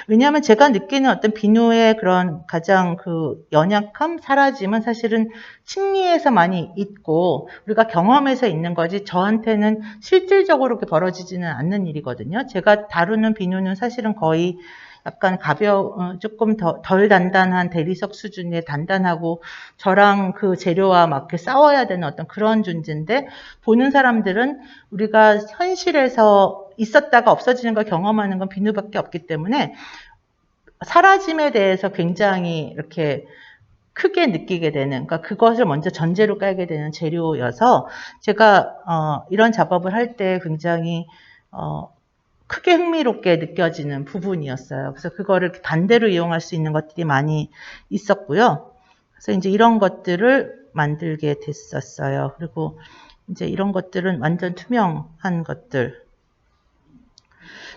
왜냐하면 제가 느끼는 어떤 비누의 그런 가장 그 연약함, 사라짐은 사실은 심리에서 많이 있고 우리가 경험에서 있는 거지 저한테는 실질적으로 그렇게 벌어지지는 않는 일이거든요. 제가 다루는 비누는 사실은 거의 약간 조금 덜 단단한 대리석 수준의 단단하고 저랑 그 재료와 막 이렇게 싸워야 되는 어떤 그런 존재인데 보는 사람들은 우리가 현실에서 있었다가 없어지는 걸 경험하는 건 비누밖에 없기 때문에 사라짐에 대해서 굉장히 이렇게 크게 느끼게 되는, 그러니까 그것을 먼저 전제로 깔게 되는 재료여서 제가 이런 작업을 할 때 굉장히 크게 흥미롭게 느껴지는 부분이었어요. 그래서 그거를 반대로 이용할 수 있는 것들이 많이 있었고요. 그래서 이제 이런 것들을 만들게 됐었어요. 그리고 이제 이런 것들은 완전 투명한 것들.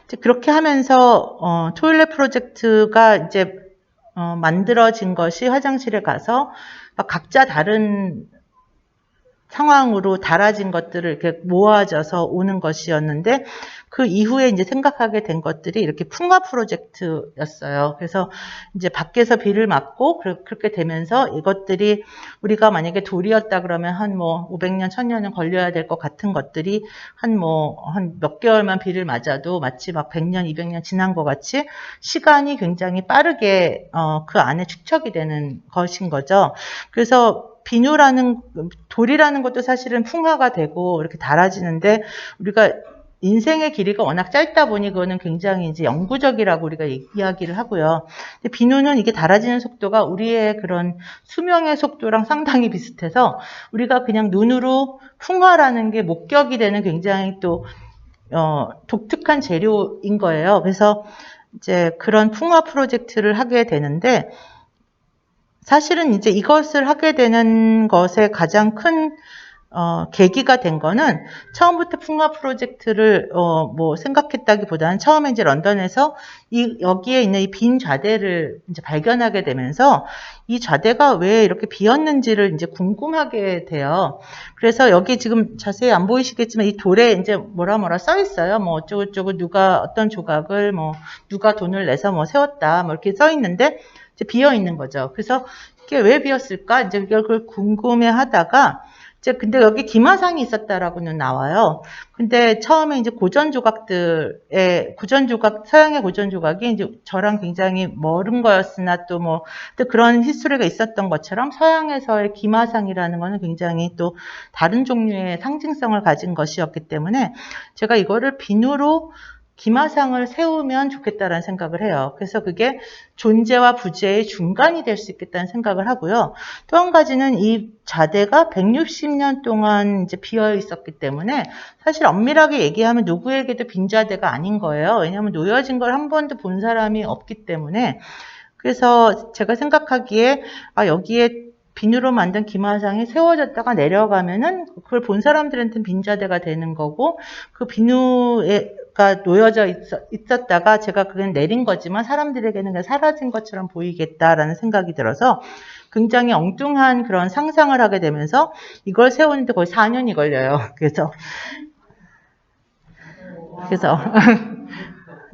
이제 그렇게 하면서 토일렛 프로젝트가 이제 만들어진 것이 화장실에 가서 각자 다른 상황으로 달아진 것들을 이렇게 모아져서 오는 것이었는데 그 이후에 이제 생각하게 된 것들이 이렇게 풍화 프로젝트였어요. 그래서 이제 밖에서 비를 맞고 그렇게 되면서 이것들이 우리가 만약에 돌이었다 그러면 한 뭐 500년, 1000년은 걸려야 될 것 같은 것들이 한 몇 개월만 비를 맞아도 마치 막 100년, 200년 지난 것 같이 시간이 굉장히 빠르게 그 안에 축적이 되는 것인 거죠. 그래서 돌이라는 것도 사실은 풍화가 되고 이렇게 달아지는데 우리가 인생의 길이가 워낙 짧다 보니 그거는 굉장히 이제 영구적이라고 우리가 이야기를 하고요. 근데 비누는 이게 달아지는 속도가 우리의 그런 수명의 속도랑 상당히 비슷해서 우리가 그냥 눈으로 풍화라는 게 목격이 되는 굉장히 또 독특한 재료인 거예요. 그래서 이제 그런 풍화 프로젝트를 하게 되는데 사실은 이제 이것을 하게 되는 것의 가장 큰 계기가 된 거는 처음부터 풍화 프로젝트를 생각했다기보다는 처음에 이제 런던에서 여기에 있는 이 빈 좌대를 이제 발견하게 되면서 이 좌대가 왜 이렇게 비었는지를 이제 궁금하게 돼요. 그래서 여기 지금 자세히 안 보이시겠지만 이 돌에 이제 뭐라 써 있어요. 뭐 어쩌고저쩌고 누가 어떤 조각을 누가 돈을 내서 세웠다 이렇게 써 있는데 이제 비어 있는 거죠. 그래서 이게 왜 비었을까? 이제 그걸 궁금해 하다가 근데 여기 기마상이 있었다라고는 나와요. 근데 처음에 이제 서양의 고전 조각이 이제 저랑 굉장히 멀은 거였으나 또 그런 히스토리가 있었던 것처럼 서양에서의 기마상이라는 거는 굉장히 또 다른 종류의 상징성을 가진 것이었기 때문에 제가 이거를 비누로 기마상을 세우면 좋겠다라는 생각을 해요. 그래서 그게 존재와 부재의 중간이 될 수 있겠다는 생각을 하고요. 또 한 가지는 이 좌대가 160년 동안 이제 비어 있었기 때문에 사실 엄밀하게 얘기하면 누구에게도 빈좌대가 아닌 거예요. 왜냐하면 놓여진 걸 한 번도 본 사람이 없기 때문에. 그래서 제가 생각하기에 여기에 비누로 만든 기마상이 세워졌다가 내려가면은 그걸 본 사람들한테는 빈좌대가 되는 거고 그 비누가 놓여져 있었다가 제가 그냥 내린 거지만 사람들에게는 그냥 사라진 것처럼 보이겠다라는 생각이 들어서 굉장히 엉뚱한 그런 상상을 하게 되면서 이걸 세우는데 거의 4년이 걸려요. 그래서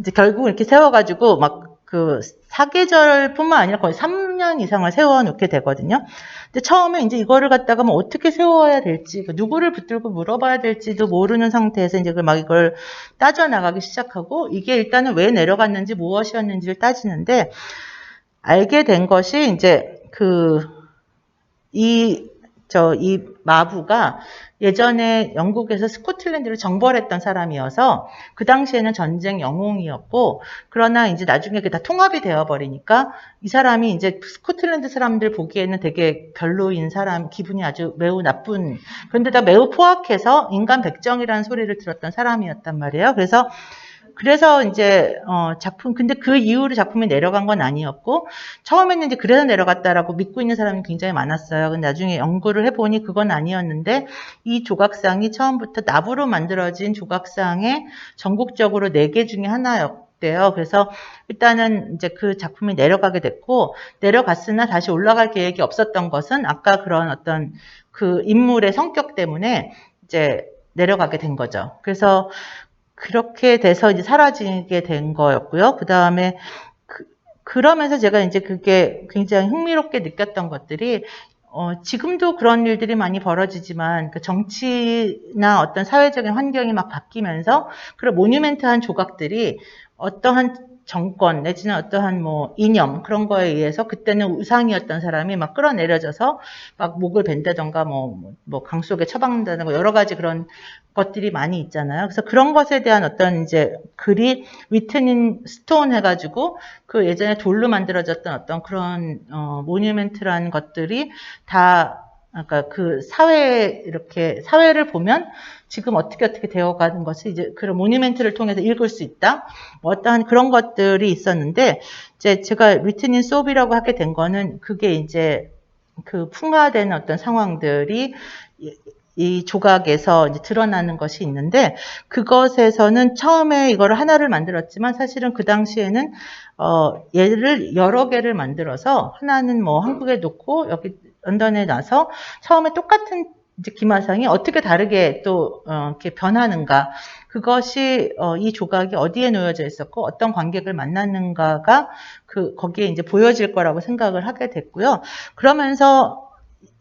이제 결국 이렇게 세워가지고 그 사계절뿐만 아니라 거의 3년 이상을 세워놓게 되거든요. 근데 처음에 이제 이거를 갖다가 어떻게 세워야 될지, 누구를 붙들고 물어봐야 될지도 모르는 상태에서 이제 이걸 따져나가기 시작하고, 이게 일단은 왜 내려갔는지 무엇이었는지를 따지는데, 알게 된 것이 이제 이 마부가 예전에 영국에서 스코틀랜드를 정벌했던 사람이어서 그 당시에는 전쟁 영웅이었고 그러나 이제 나중에 그게 다 통합이 되어버리니까 이 사람이 이제 스코틀랜드 사람들 보기에는 되게 별로인 사람, 기분이 아주 매우 나쁜, 그런데다 매우 포악해서 인간 백정이라는 소리를 들었던 사람이었단 말이에요. 그래서 이제 근데 그 이후로 작품이 내려간 건 아니었고 처음에는 이제 그래서 내려갔다라고 믿고 있는 사람이 굉장히 많았어요. 근데 나중에 연구를 해보니 그건 아니었는데 이 조각상이 처음부터 나부로 만들어진 조각상의 전국적으로 4개 중에 하나였대요. 그래서 일단은 이제 그 작품이 내려가게 됐고 내려갔으나 다시 올라갈 계획이 없었던 것은 아까 그런 어떤 그 인물의 성격 때문에 이제 내려가게 된 거죠. 그래서 그렇게 돼서 이제 사라지게 된 거였고요. 그 다음에 그러면서 제가 이제 그게 굉장히 흥미롭게 느꼈던 것들이 지금도 그런 일들이 많이 벌어지지만 그 정치나 어떤 사회적인 환경이 막 바뀌면서 그런 모뉴멘트한 조각들이 어떠한 정권 내지는 어떠한 뭐 이념 그런 거에 의해서 그때는 우상이었던 사람이 막 끌어내려져서 막 목을 벤다던가 뭐 강 속에 처박는다든가 여러 가지 그런 것들이 많이 있잖아요. 그래서 그런 것에 대한 어떤 이제 글이 위트닌 스톤 해가지고 그 예전에 돌로 만들어졌던 어떤 그런 모뉴멘트라는 것들이 다 그러니까 그 이렇게 사회를 보면 지금 어떻게 되어가는 것을 이제 그런 모뉴멘트를 통해서 읽을 수 있다. 뭐 어떠한 그런 것들이 있었는데 이제 제가 리트닌 소비라고 하게 된 거는 그게 이제 그 풍화된 어떤 상황들이 이 조각에서 이제 드러나는 것이 있는데 그것에서는 처음에 이거를 하나를 만들었지만 사실은 그 당시에는 얘를 여러 개를 만들어서 하나는 뭐 한국에 놓고 여기 런던에 놔서 처음에 똑같은 이제 기마상이 어떻게 다르게 또 이렇게 변하는가 그것이 이 조각이 어디에 놓여져 있었고 어떤 관객을 만났는가가 거기에 이제 보여질 거라고 생각을 하게 됐고요. 그러면서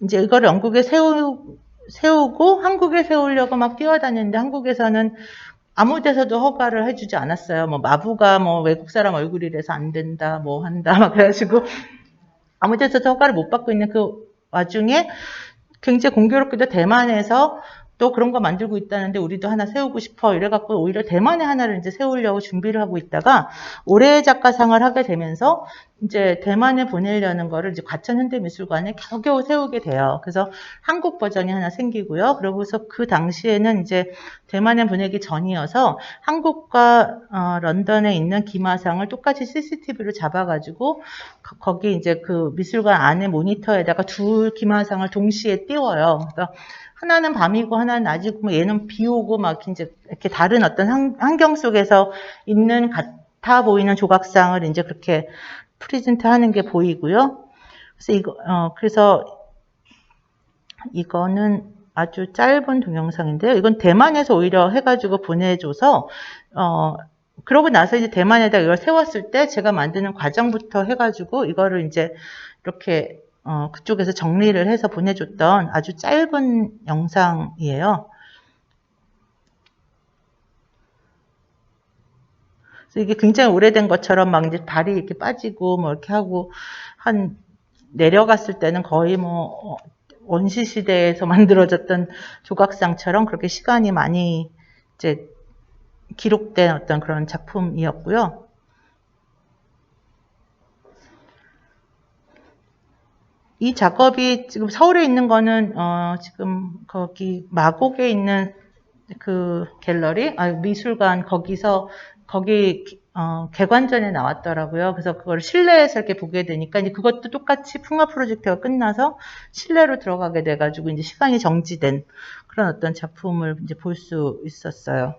이제 이걸 영국에 세우고 한국에 세우려고 막 뛰어다녔는데 한국에서는 아무 데서도 허가를 해주지 않았어요. 뭐 마부가 뭐 외국 사람 얼굴이라서 안 된다, 뭐 한다, 막 그래가지고 아무 데서도 허가를 못 받고 있는 그 와중에 굉장히 공교롭게도 대만에서 또 그런 거 만들고 있다는데 우리도 하나 세우고 싶어 이래갖고 오히려 대만에 하나를 이제 세우려고 준비를 하고 있다가 올해의 작가상을 하게 되면서 이제 대만에 보내려는 거를 이제 과천현대미술관에 겨우겨우 세우게 돼요. 그래서 한국 버전이 하나 생기고요. 그러고서 그 당시에는 이제 대만에 보내기 전이어서 한국과 런던에 있는 기마상을 똑같이 CCTV로 잡아가지고 거기 이제 그 미술관 안에 모니터에다가 두 기마상을 동시에 띄워요. 그래서 하나는 밤이고 하나는 낮이고 뭐 얘는 비 오고 막 이제 이렇게 다른 어떤 환경 속에서 있는 같아 보이는 조각상을 이제 그렇게 프리젠트 하는 게 보이고요. 그래서 그래서 이거는 아주 짧은 동영상인데요. 이건 대만에서 오히려 해가지고 보내줘서 그러고 나서 이제 대만에다 이걸 세웠을 때 제가 만드는 과정부터 해가지고 이거를 이제 이렇게 그쪽에서 정리를 해서 보내줬던 아주 짧은 영상이에요. 그래서 이게 굉장히 오래된 것처럼 막 이제 발이 이렇게 빠지고 뭐 이렇게 하고 내려갔을 때는 거의 뭐 원시 시대에서 만들어졌던 조각상처럼 그렇게 시간이 많이 이제 기록된 어떤 그런 작품이었고요. 이 작업이 지금 서울에 있는 거는 지금 거기 마곡에 있는 그 갤러리, 미술관 거기 개관전에 나왔더라고요. 그래서 그걸 실내에서 이렇게 보게 되니까 이제 그것도 똑같이 풍화 프로젝트가 끝나서 실내로 들어가게 돼가지고 이제 시간이 정지된 그런 어떤 작품을 이제 볼 수 있었어요.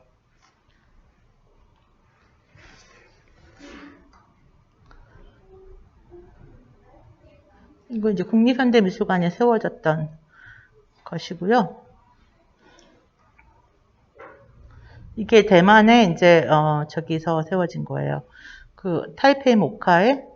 이거 이제 국립현대미술관에 세워졌던 것이고요. 이게 대만에 이제 저기서 세워진 거예요. 그 타이페이 모카에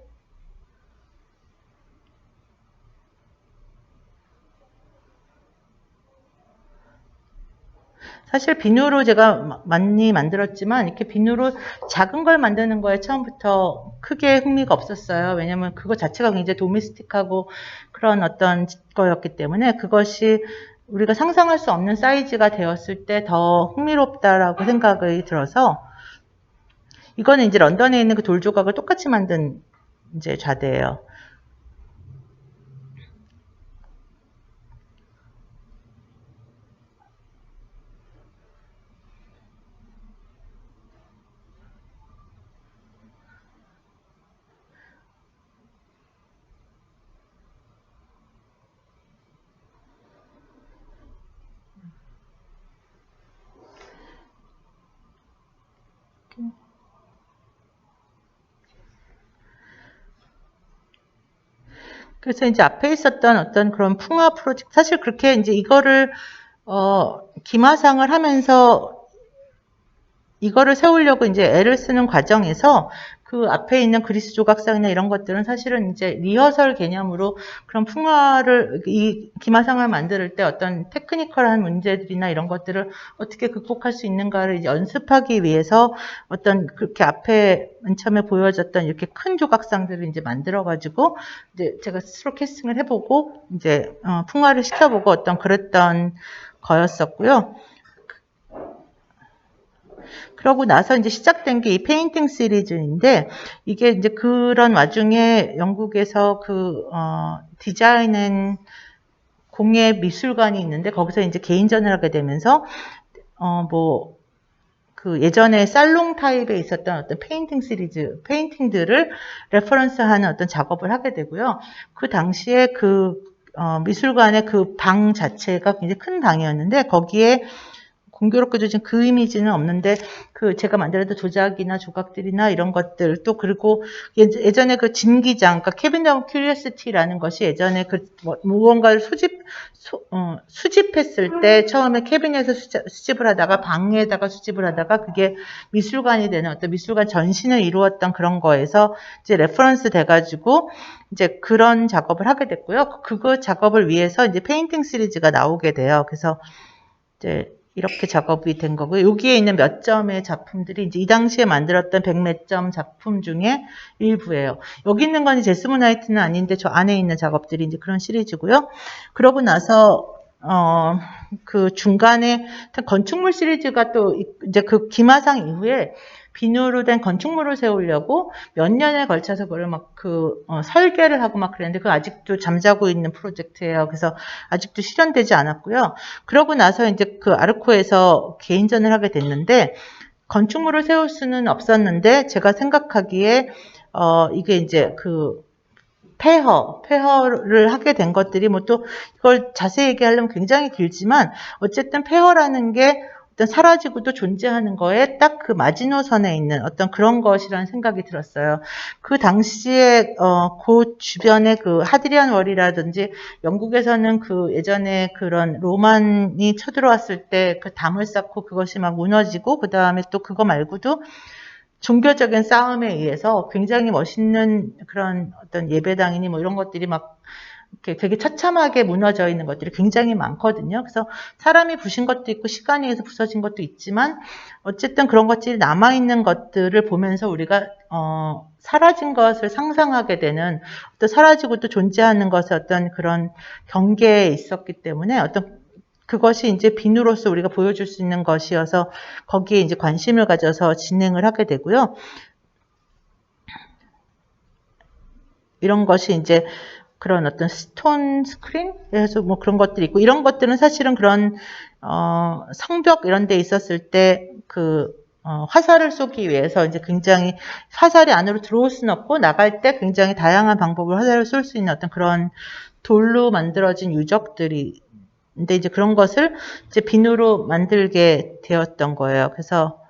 사실 비누로 제가 많이 만들었지만 이렇게 비누로 작은 걸 만드는 거에 처음부터 크게 흥미가 없었어요. 왜냐면 그거 자체가 굉장히 도메스틱하고 그런 어떤 거였기 때문에 그것이 우리가 상상할 수 없는 사이즈가 되었을 때 더 흥미롭다라고 생각이 들어서 이거는 이제 런던에 있는 그 돌 조각을 똑같이 만든 이제 좌대예요. 그래서 이제 앞에 있었던 어떤 그런 풍화 프로젝트, 사실 그렇게 이제 이거를 기마상을 하면서 이거를 세우려고 이제 애를 쓰는 과정에서 그 앞에 있는 그리스 조각상이나 이런 것들은 사실은 이제 리허설 개념으로 그런 풍화를, 이 기마상을 만들 때 어떤 테크니컬한 문제들이나 이런 것들을 어떻게 극복할 수 있는가를 이제 연습하기 위해서 어떤 그렇게 앞에 맨 처음에 보여졌던 이렇게 큰 조각상들을 이제 만들어가지고 이제 제가 스스로 캐스팅을 해보고 이제 풍화를 시켜보고 어떤 그랬던 거였었고요. 그러고 나서 이제 시작된 게 이 페인팅 시리즈인데, 이게 이제 그런 와중에 영국에서 디자인 공예 미술관이 있는데, 거기서 이제 개인전을 하게 되면서, 예전에 살롱 타입에 있었던 어떤 페인팅 시리즈, 페인팅들을 레퍼런스하는 어떤 작업을 하게 되고요. 그 당시에 미술관의 그 방 자체가 굉장히 큰 방이었는데, 거기에 공교롭게도 지금 그 이미지는 없는데 제가 만들었던 조작이나 조각들이나 이런 것들, 또 그리고 예전에 그 진기장, 그러니까 캐비넷 오브 큐리오시티라는 것이 예전에 무언가를 수집했을 때 처음에 캐비넷에서 수집을 하다가 방에다가 수집을 하다가 그게 미술관이 되는 어떤 미술관 전신을 이루었던 그런 거에서 이제 레퍼런스 돼가지고 이제 그런 작업을 하게 됐고요. 그거 작업을 위해서 이제 페인팅 시리즈가 나오게 돼요. 그래서 이제 이렇게 작업이 된 거고요. 여기에 있는 몇 점의 작품들이 이제 이 당시에 만들었던 100몇 점 작품 중에 일부예요. 여기 있는 건 제스문 화이트는 아닌데 저 안에 있는 작업들이 이제 그런 시리즈고요. 그러고 나서 그 중간에 건축물 시리즈가 또 이제 그 기마상 이후에 비누로 된 건축물을 세우려고 몇 년에 걸쳐서 그걸 설계를 하고 막 그랬는데 그거 아직도 잠자고 있는 프로젝트예요. 그래서 아직도 실현되지 않았고요. 그러고 나서 이제 그 아르코에서 개인전을 하게 됐는데 건축물을 세울 수는 없었는데 제가 생각하기에 이게 이제 폐허를 하게 된 것들이 또 이걸 자세히 얘기하려면 굉장히 길지만 어쨌든 폐허라는 게 어떤 사라지고도 존재하는 거에 딱 그 마지노선에 있는 어떤 그런 것이라는 생각이 들었어요. 그 당시에 그 주변에 그 하드리안 월이라든지 영국에서는 예전에 그런 로만이 쳐들어왔을 때 그 담을 쌓고 그것이 막 무너지고 그 다음에 또 그거 말고도 종교적인 싸움에 의해서 굉장히 멋있는 그런 어떤 예배당이니 이런 것들이 막 이렇게 되게 처참하게 무너져 있는 것들이 굉장히 많거든요. 그래서 사람이 부신 것도 있고 시간에 의해서 부서진 것도 있지만 어쨌든 그런 것들이 남아있는 것들을 보면서 우리가 사라진 것을 상상하게 되는 어떤 사라지고 또 존재하는 것의 어떤 그런 경계에 있었기 때문에 어떤 그것이 이제 비누로서 우리가 보여줄 수 있는 것이어서 거기에 이제 관심을 가져서 진행을 하게 되고요. 이런 것이 이제 그런 어떤 스톤 스크린? 그래서 그런 것들이 있고, 이런 것들은 사실은 그런, 성벽 이런 데 있었을 때 화살을 쏘기 위해서 이제 굉장히 화살이 안으로 들어올 수는 없고, 나갈 때 굉장히 다양한 방법으로 화살을 쏠 수 있는 어떤 그런 돌로 만들어진 유적들이, 근데 이제 그런 것을 이제 비누로 만들게 되었던 거예요. 그래서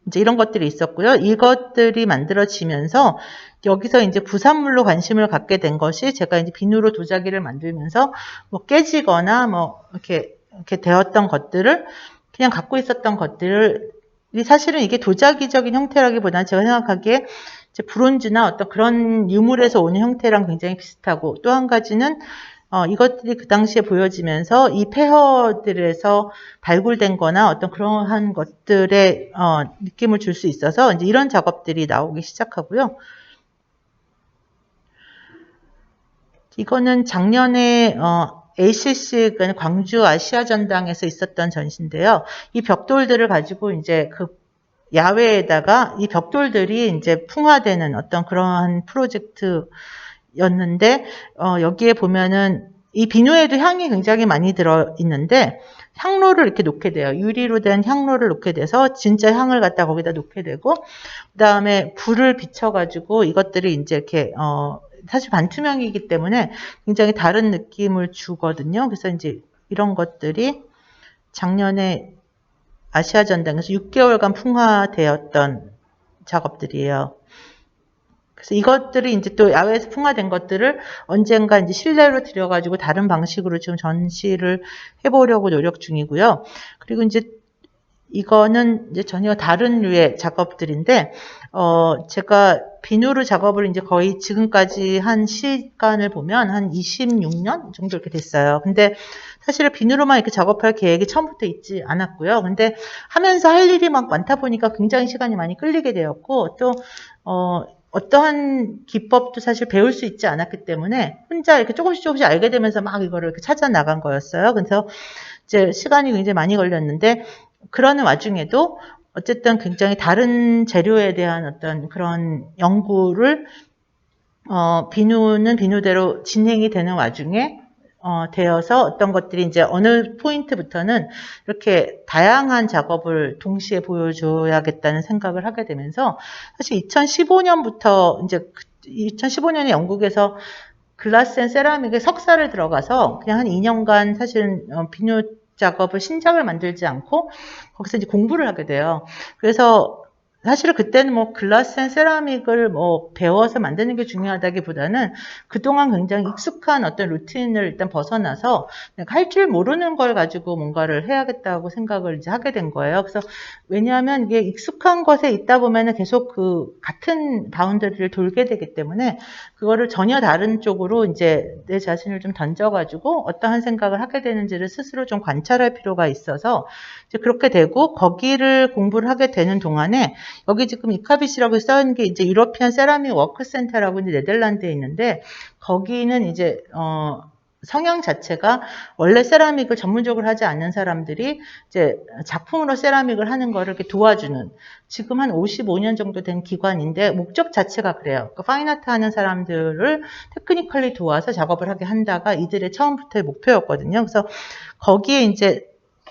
이제 이런 것들이 있었고요. 이것들이 만들어지면서 여기서 이제 부산물로 관심을 갖게 된 것이 제가 이제 비누로 도자기를 만들면서 깨지거나 이렇게 되었던 것들을 그냥 갖고 있었던 것들을 사실은 이게 도자기적인 형태라기보다는 제가 생각하기에 이제 브론즈나 어떤 그런 유물에서 오는 형태랑 굉장히 비슷하고 또 한 가지는 이것들이 그 당시에 보여지면서 이 폐허들에서 발굴된 거나 어떤 그러한 것들의 느낌을 줄 수 있어서 이제 이런 작업들이 나오기 시작하고요. 이거는 작년에 ACC, 그러니까 광주 아시아 전당에서 있었던 전시인데요. 이 벽돌들을 가지고 이제 야외에다가 이 벽돌들이 이제 풍화되는 어떤 그러한 프로젝트였는데, 여기에 보면은 이 비누에도 향이 굉장히 많이 들어 있는데, 향로를 이렇게 놓게 돼요. 유리로 된 향로를 놓게 돼서 진짜 향을 갖다 거기다 놓게 되고, 그 다음에 불을 비춰가지고 이것들이 이제 이렇게, 사실 반투명이기 때문에 굉장히 다른 느낌을 주거든요. 그래서 이제 이런 것들이 작년에 아시아 전당에서 6개월간 풍화되었던 작업들이에요. 그래서 이것들이 이제 또 야외에서 풍화된 것들을 언젠가 이제 실내로 들여가지고 다른 방식으로 지금 전시를 해보려고 노력 중이고요. 그리고 이제 이거는 이제 전혀 다른 류의 작업들인데, 제가 비누로 작업을 이제 거의 지금까지 한 시간을 보면 한 26년 정도 이렇게 됐어요. 근데 사실은 비누로만 이렇게 작업할 계획이 처음부터 있지 않았고요. 근데 하면서 할 일이 막 많다 보니까 굉장히 시간이 많이 끌리게 되었고, 또, 어떠한 기법도 사실 배울 수 있지 않았기 때문에 혼자 이렇게 조금씩 알게 되면서 막 이거를 이렇게 찾아 나간 거였어요. 그래서 이제 시간이 굉장히 많이 걸렸는데, 그러는 와중에도 어쨌든 굉장히 다른 재료에 대한 어떤 그런 연구를 비누는 비누대로 진행이 되는 와중에 되어서 어떤 것들이 이제 어느 포인트부터는 이렇게 다양한 작업을 동시에 보여줘야겠다는 생각을 하게 되면서 사실 2015년부터 이제 2015년에 영국에서 글라스 앤 세라믹에 석사를 들어가서 그냥 한 2년간 사실은 비누 작업을 신작을 만들지 않고 거기서 이제 공부를 하게 돼요. 그래서 사실은 그때는 뭐 글라스 앤 세라믹을 뭐 배워서 만드는 게 중요하다기보다는 그동안 굉장히 익숙한 어떤 루틴을 일단 벗어나서 할 줄 모르는 걸 가지고 뭔가를 해야겠다고 생각을 이제 하게 된 거예요. 그래서 왜냐하면 이게 익숙한 것에 있다 보면은 계속 그 같은 바운더리를 돌게 되기 때문에 그거를 전혀 다른 쪽으로 이제 내 자신을 좀 던져가지고 어떠한 생각을 하게 되는지를 스스로 좀 관찰할 필요가 있어서 이제 그렇게 되고 거기를 공부를 하게 되는 동안에 여기 지금 이카빗이라고 써있는 게 이제 유러피안 세라믹 워크 센터라고 이제 네덜란드에 있는데 거기는 이제 성향 자체가 원래 세라믹을 전문적으로 하지 않는 사람들이 이제 작품으로 세라믹을 하는 거를 이렇게 도와주는 지금 한 55년 정도 된 기관인데 목적 자체가 그래요. 그러니까 파인아트 하는 사람들을 테크니컬리 도와서 작업을 하게 한다가 이들의 처음부터의 목표였거든요. 그래서 거기에 이제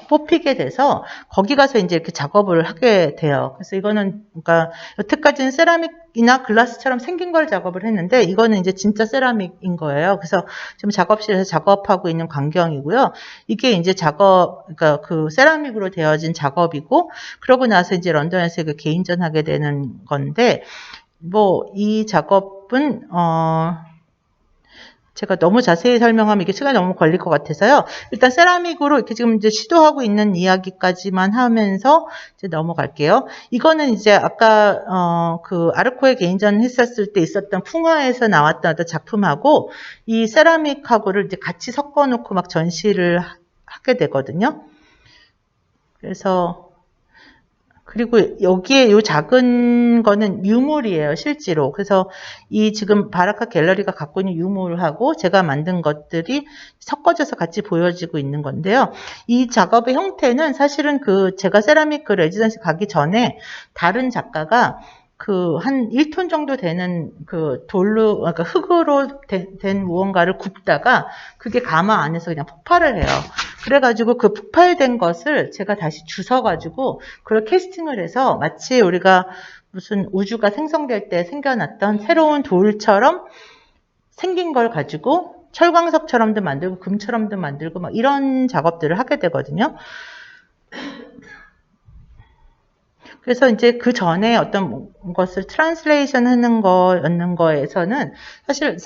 뽑히게 돼서 거기 가서 이제 이렇게 작업을 하게 돼요. 그래서 이거는 그러니까 여태까지는 세라믹이나 글라스처럼 생긴 걸 작업을 했는데 이거는 이제 진짜 세라믹인 거예요. 그래서 지금 작업실에서 작업하고 있는 광경이고요. 이게 이제 그러니까 그 세라믹으로 되어진 작업이고 그러고 나서 이제 런던에서 그 개인전하게 되는 건데 뭐 이 작업은 제가 너무 자세히 설명하면 이게 시간이 너무 걸릴 것 같아서요. 일단 세라믹으로 이렇게 지금 이제 시도하고 있는 이야기까지만 하면서 이제 넘어갈게요. 이거는 이제 아까 그 아르코의 개인전 했었을 때 있었던 풍화에서 나왔던 어떤 작품하고 이 세라믹하고를 이제 같이 섞어놓고 막 전시를 하게 되거든요. 그리고 여기에 요 작은 거는 유물이에요, 실제로. 그래서 이 지금 바라카 갤러리가 갖고 있는 유물하고 제가 만든 것들이 섞어져서 같이 보여지고 있는 건데요. 이 작업의 형태는 사실은 제가 세라믹 레지던시 가기 전에 다른 작가가 한 1톤 정도 되는 돌로, 그러니까 흙으로 된 무언가를 굽다가 그게 가마 안에서 그냥 폭발을 해요. 그래가지고 그 폭발된 것을 제가 다시 주워가지고 그걸 캐스팅을 해서 마치 우리가 무슨 우주가 생성될 때 생겨났던 새로운 돌처럼 생긴 걸 가지고 철광석처럼도 만들고 금처럼도 만들고 막 이런 작업들을 하게 되거든요. 그래서 이제 그 전에 어떤 것을 트랜슬레이션 하는 거에서는 사실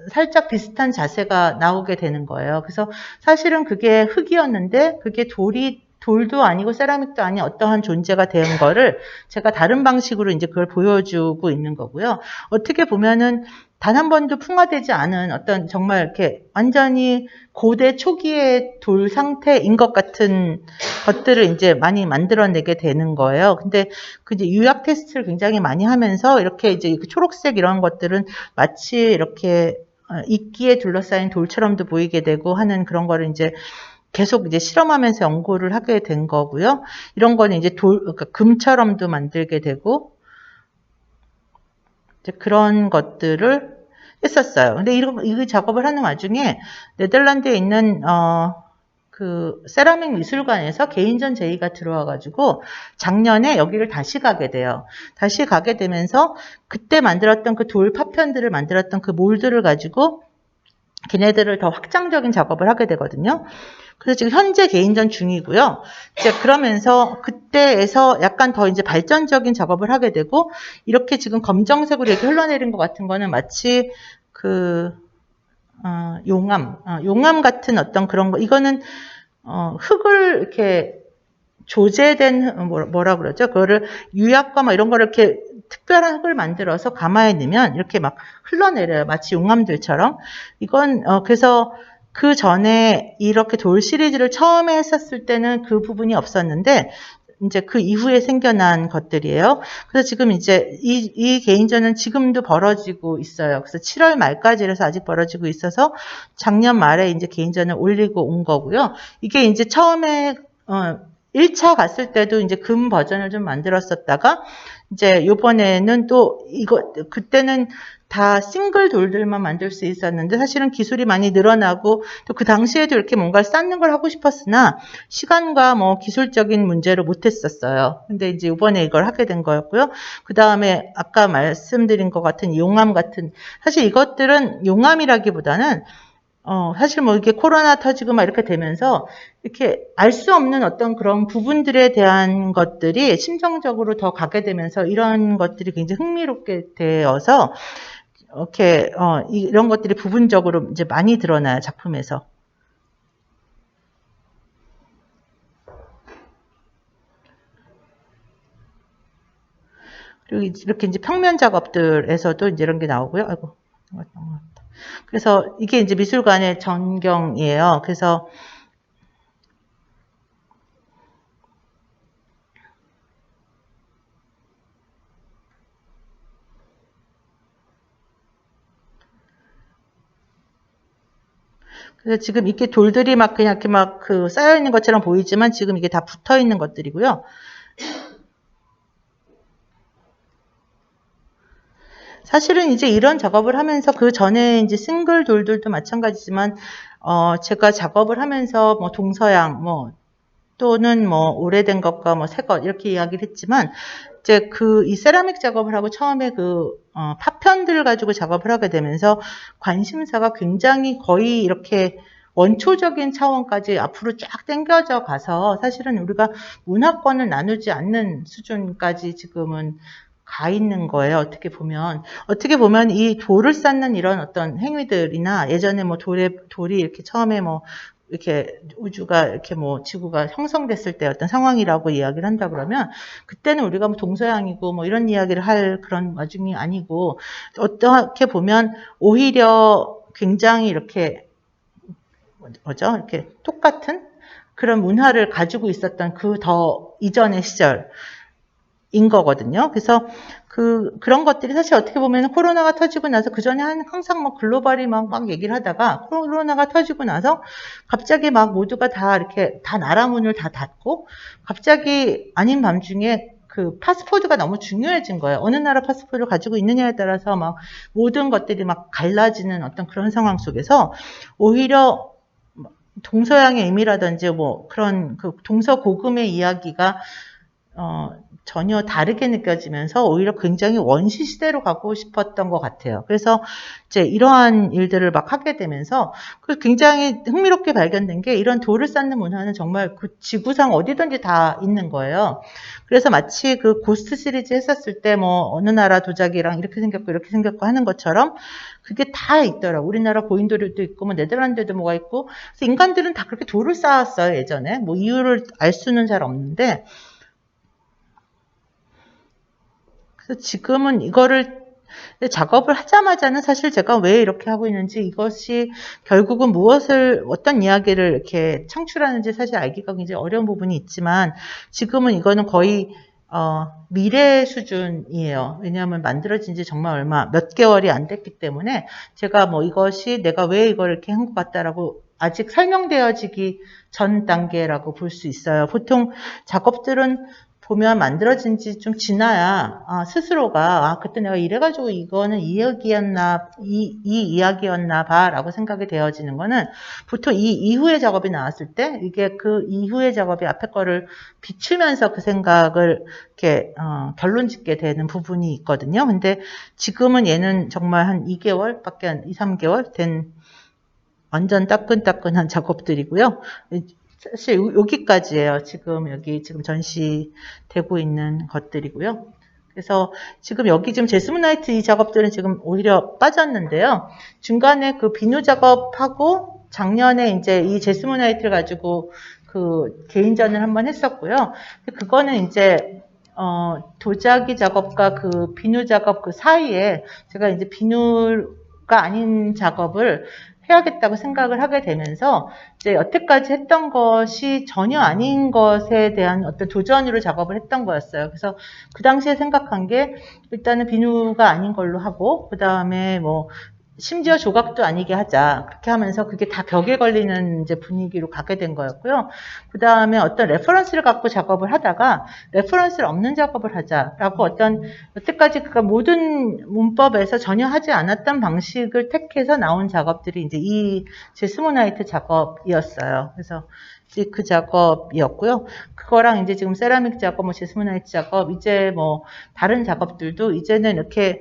살짝 비슷한 자세가 나오게 되는 거예요. 그래서 사실은 그게 흙이었는데 그게 돌도 아니고 세라믹도 아닌 어떠한 존재가 된 거를 제가 다른 방식으로 이제 그걸 보여주고 있는 거고요. 어떻게 보면은 단 한 번도 풍화되지 않은 어떤 정말 이렇게 완전히 고대 초기의 돌 상태인 것 같은 것들을 이제 많이 만들어내게 되는 거예요. 근데 그 이제 유약 테스트를 굉장히 많이 하면서 이렇게 이제 초록색 이런 것들은 마치 이렇게 이끼에 둘러싸인 돌처럼도 보이게 되고 하는 그런 거를 이제 계속 이제 실험하면서 연구를 하게 된 거고요. 이런 거는 이제 그러니까 금처럼도 만들게 되고 이제 그런 것들을 했었어요. 근데 이 작업을 하는 와중에 네덜란드에 있는 그 세라믹 미술관에서 개인전 제의가 들어와가지고 작년에 여기를 다시 가게 돼요. 다시 가게 되면서 그때 만들었던 그 돌 파편들을 만들었던 그 몰드를 가지고 걔네들을 더 확장적인 작업을 하게 되거든요. 그래서 지금 현재 개인전 중이고요. 이제 그러면서 그때에서 약간 더 이제 발전적인 작업을 하게 되고, 이렇게 지금 검정색으로 이렇게 흘러내린 것 같은 거는 마치 그 용암 같은 어떤 그런 거, 이거는 흙을 이렇게 조제된 뭐라 그러죠? 그거를 유약과 막 이런 거를 이렇게 특별한 흙을 만들어서 가마에 넣으면 이렇게 막 흘러내려요. 마치 용암들처럼. 이건 그래서 그 전에 이렇게 돌 시리즈를 처음에 했었을 때는 그 부분이 없었는데 이제 그 이후에 생겨난 것들이에요. 그래서 지금 이제 이 개인전은 지금도 벌어지고 있어요. 그래서 7월 말까지라서 아직 벌어지고 있어서 작년 말에 이제 개인전을 올리고 온 거고요. 이게 이제 처음에 1차 갔을 때도 이제 금 버전을 좀 만들었었다가 이제 요번에는 또 그때는 다 싱글 돌들만 만들 수 있었는데 사실은 기술이 많이 늘어나고 또 그 당시에도 이렇게 뭔가를 쌓는 걸 하고 싶었으나 시간과 뭐 기술적인 문제로 못했었어요. 근데 이제 이번에 이걸 하게 된 거였고요. 그 다음에 아까 말씀드린 것 같은 용암 같은, 사실 이것들은 용암이라기보다는 사실 뭐 이렇게 코로나 터지고 막 이렇게 되면서 이렇게 알 수 없는 어떤 그런 부분들에 대한 것들이 심정적으로 더 가게 되면서 이런 것들이 굉장히 흥미롭게 되어서 이렇게 이런 것들이 부분적으로 이제 많이 드러나요, 작품에서. 그리고 이렇게 이제 평면 작업들에서도 이제 이런 게 나오고요. 아이고. 그래서 이게 이제 미술관의 전경이에요. 그래서 지금 이렇게 돌들이 막 그냥 이렇게 막 그 쌓여 있는 것처럼 보이지만 지금 이게 다 붙어 있는 것들이고요. 사실은 이제 이런 작업을 하면서 그 전에 이제 싱글 돌들도 마찬가지지만 제가 작업을 하면서 뭐 동서양 뭐 또는 뭐 오래된 것과 뭐 새 것 이렇게 이야기를 했지만 이제 이 세라믹 작업을 하고 처음에 파편들을 가지고 작업을 하게 되면서 관심사가 굉장히 거의 이렇게 원초적인 차원까지 앞으로 쫙 당겨져 가서 사실은 우리가 문화권을 나누지 않는 수준까지 지금은 가 있는 거예요. 어떻게 보면 이 돌을 쌓는 이런 어떤 행위들이나 예전에 뭐 돌이 이렇게 처음에 뭐 이렇게 우주가 이렇게 뭐 지구가 형성됐을 때 어떤 상황이라고 이야기를 한다 그러면 그때는 우리가 뭐 동서양이고 뭐 이런 이야기를 할 그런 와중이 아니고 어떻게 보면 오히려 굉장히 이렇게 이렇게 똑같은 그런 문화를 가지고 있었던 그 더 이전의 시절인 거거든요. 그래서 그런 것들이 사실 어떻게 보면 코로나가 터지고 나서 그 전에 항상 뭐 글로벌이 막 얘기를 하다가 코로나가 터지고 나서 갑자기 막 모두가 다 이렇게 다 나라 문을 다 닫고 갑자기 아닌 밤중에 그 파스포드가 너무 중요해진 거예요. 어느 나라 파스포드를 가지고 있느냐에 따라서 막 모든 것들이 막 갈라지는 어떤 그런 상황 속에서 오히려 동서양의 의미라든지 뭐 그런 그 동서고금의 이야기가 전혀 다르게 느껴지면서 오히려 굉장히 원시 시대로 가고 싶었던 것 같아요. 그래서 이제 이러한 일들을 막 하게 되면서 굉장히 흥미롭게 발견된 게 이런 돌을 쌓는 문화는 정말 그 지구상 어디든지 다 있는 거예요. 그래서 마치 그 고스트 시리즈 했었을 때 뭐 어느 나라 도자기랑 이렇게 생겼고 이렇게 생겼고 하는 것처럼 그게 다 있더라고요. 우리나라 고인돌도 있고 뭐 네덜란드에도 뭐가 있고 그래서 인간들은 다 그렇게 돌을 쌓았어요. 예전에 뭐 이유를 알 수는 잘 없는데 그래서 지금은 이거를 작업을 하자마자는 사실 제가 왜 이렇게 하고 있는지 이것이 결국은 어떤 이야기를 이렇게 창출하는지 사실 알기가 굉장히 어려운 부분이 있지만 지금은 이거는 거의 미래 수준이에요. 왜냐하면 만들어진 지 정말 몇 개월이 안 됐기 때문에 제가 뭐 이것이 내가 왜 이걸 이렇게 한 것 같다라고 아직 설명되어지기 전 단계라고 볼 수 있어요. 보통 작업들은 보면 만들어진 지 좀 지나야 스스로가 그때 내가 이래가지고 이거는 이 이야기였나 봐 라고 생각이 되어지는 거는 보통 이 이후의 작업이 나왔을 때 이게 그 이후의 작업이 앞에 거를 비추면서 그 생각을 이렇게 결론 짓게 되는 부분이 있거든요. 근데 지금은 얘는 정말 한 2개월밖에 2, 3개월 된 완전 따끈따끈한 작업들이고요. 사실 여기까지예요. 여기 지금 전시되고 있는 것들이고요. 그래서 지금 여기 지금 제스모나이트 이 작업들은 지금 오히려 빠졌는데요. 중간에 그 비누 작업하고 작년에 이제 이 제스모나이트를 가지고 그 개인전을 한번 했었고요. 그거는 이제 도자기 작업과 그 비누 작업 그 사이에 제가 이제 비누가 아닌 작업을 해야겠다고 생각을 하게 되면서 이제 여태까지 했던 것이 전혀 아닌 것에 대한 어떤 도전으로 작업을 했던 거였어요. 그래서 그 당시에 생각한 게 일단은 비누가 아닌 걸로 하고 그 다음에 뭐 심지어 조각도 아니게 하자. 그렇게 하면서 그게 다 벽에 걸리는 이제 분위기로 가게 된 거였고요. 그 다음에 어떤 레퍼런스를 갖고 작업을 하다가 레퍼런스를 없는 작업을 하자라고 어떤 여태까지 그가 모든 문법에서 전혀 하지 않았던 방식을 택해서 나온 작업들이 이제 이 제스모나이트 작업이었어요. 그래서 이제 그 작업이었고요. 그거랑 이제 지금 세라믹 작업, 뭐 제스모나이트 작업, 이제 뭐 다른 작업들도 이제는 이렇게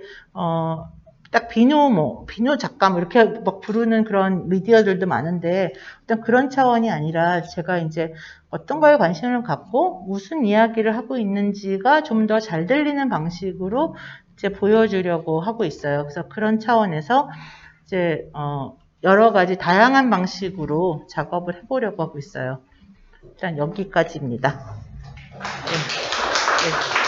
딱 비누 작감 이렇게 막 부르는 그런 미디어들도 많은데 일단 그런 차원이 아니라 제가 이제 어떤 거에 관심을 갖고 무슨 이야기를 하고 있는지가 좀 더 잘 들리는 방식으로 이제 보여주려고 하고 있어요. 그래서 그런 차원에서 이제 여러 가지 다양한 방식으로 작업을 해보려고 하고 있어요. 일단 여기까지입니다. 네. 네.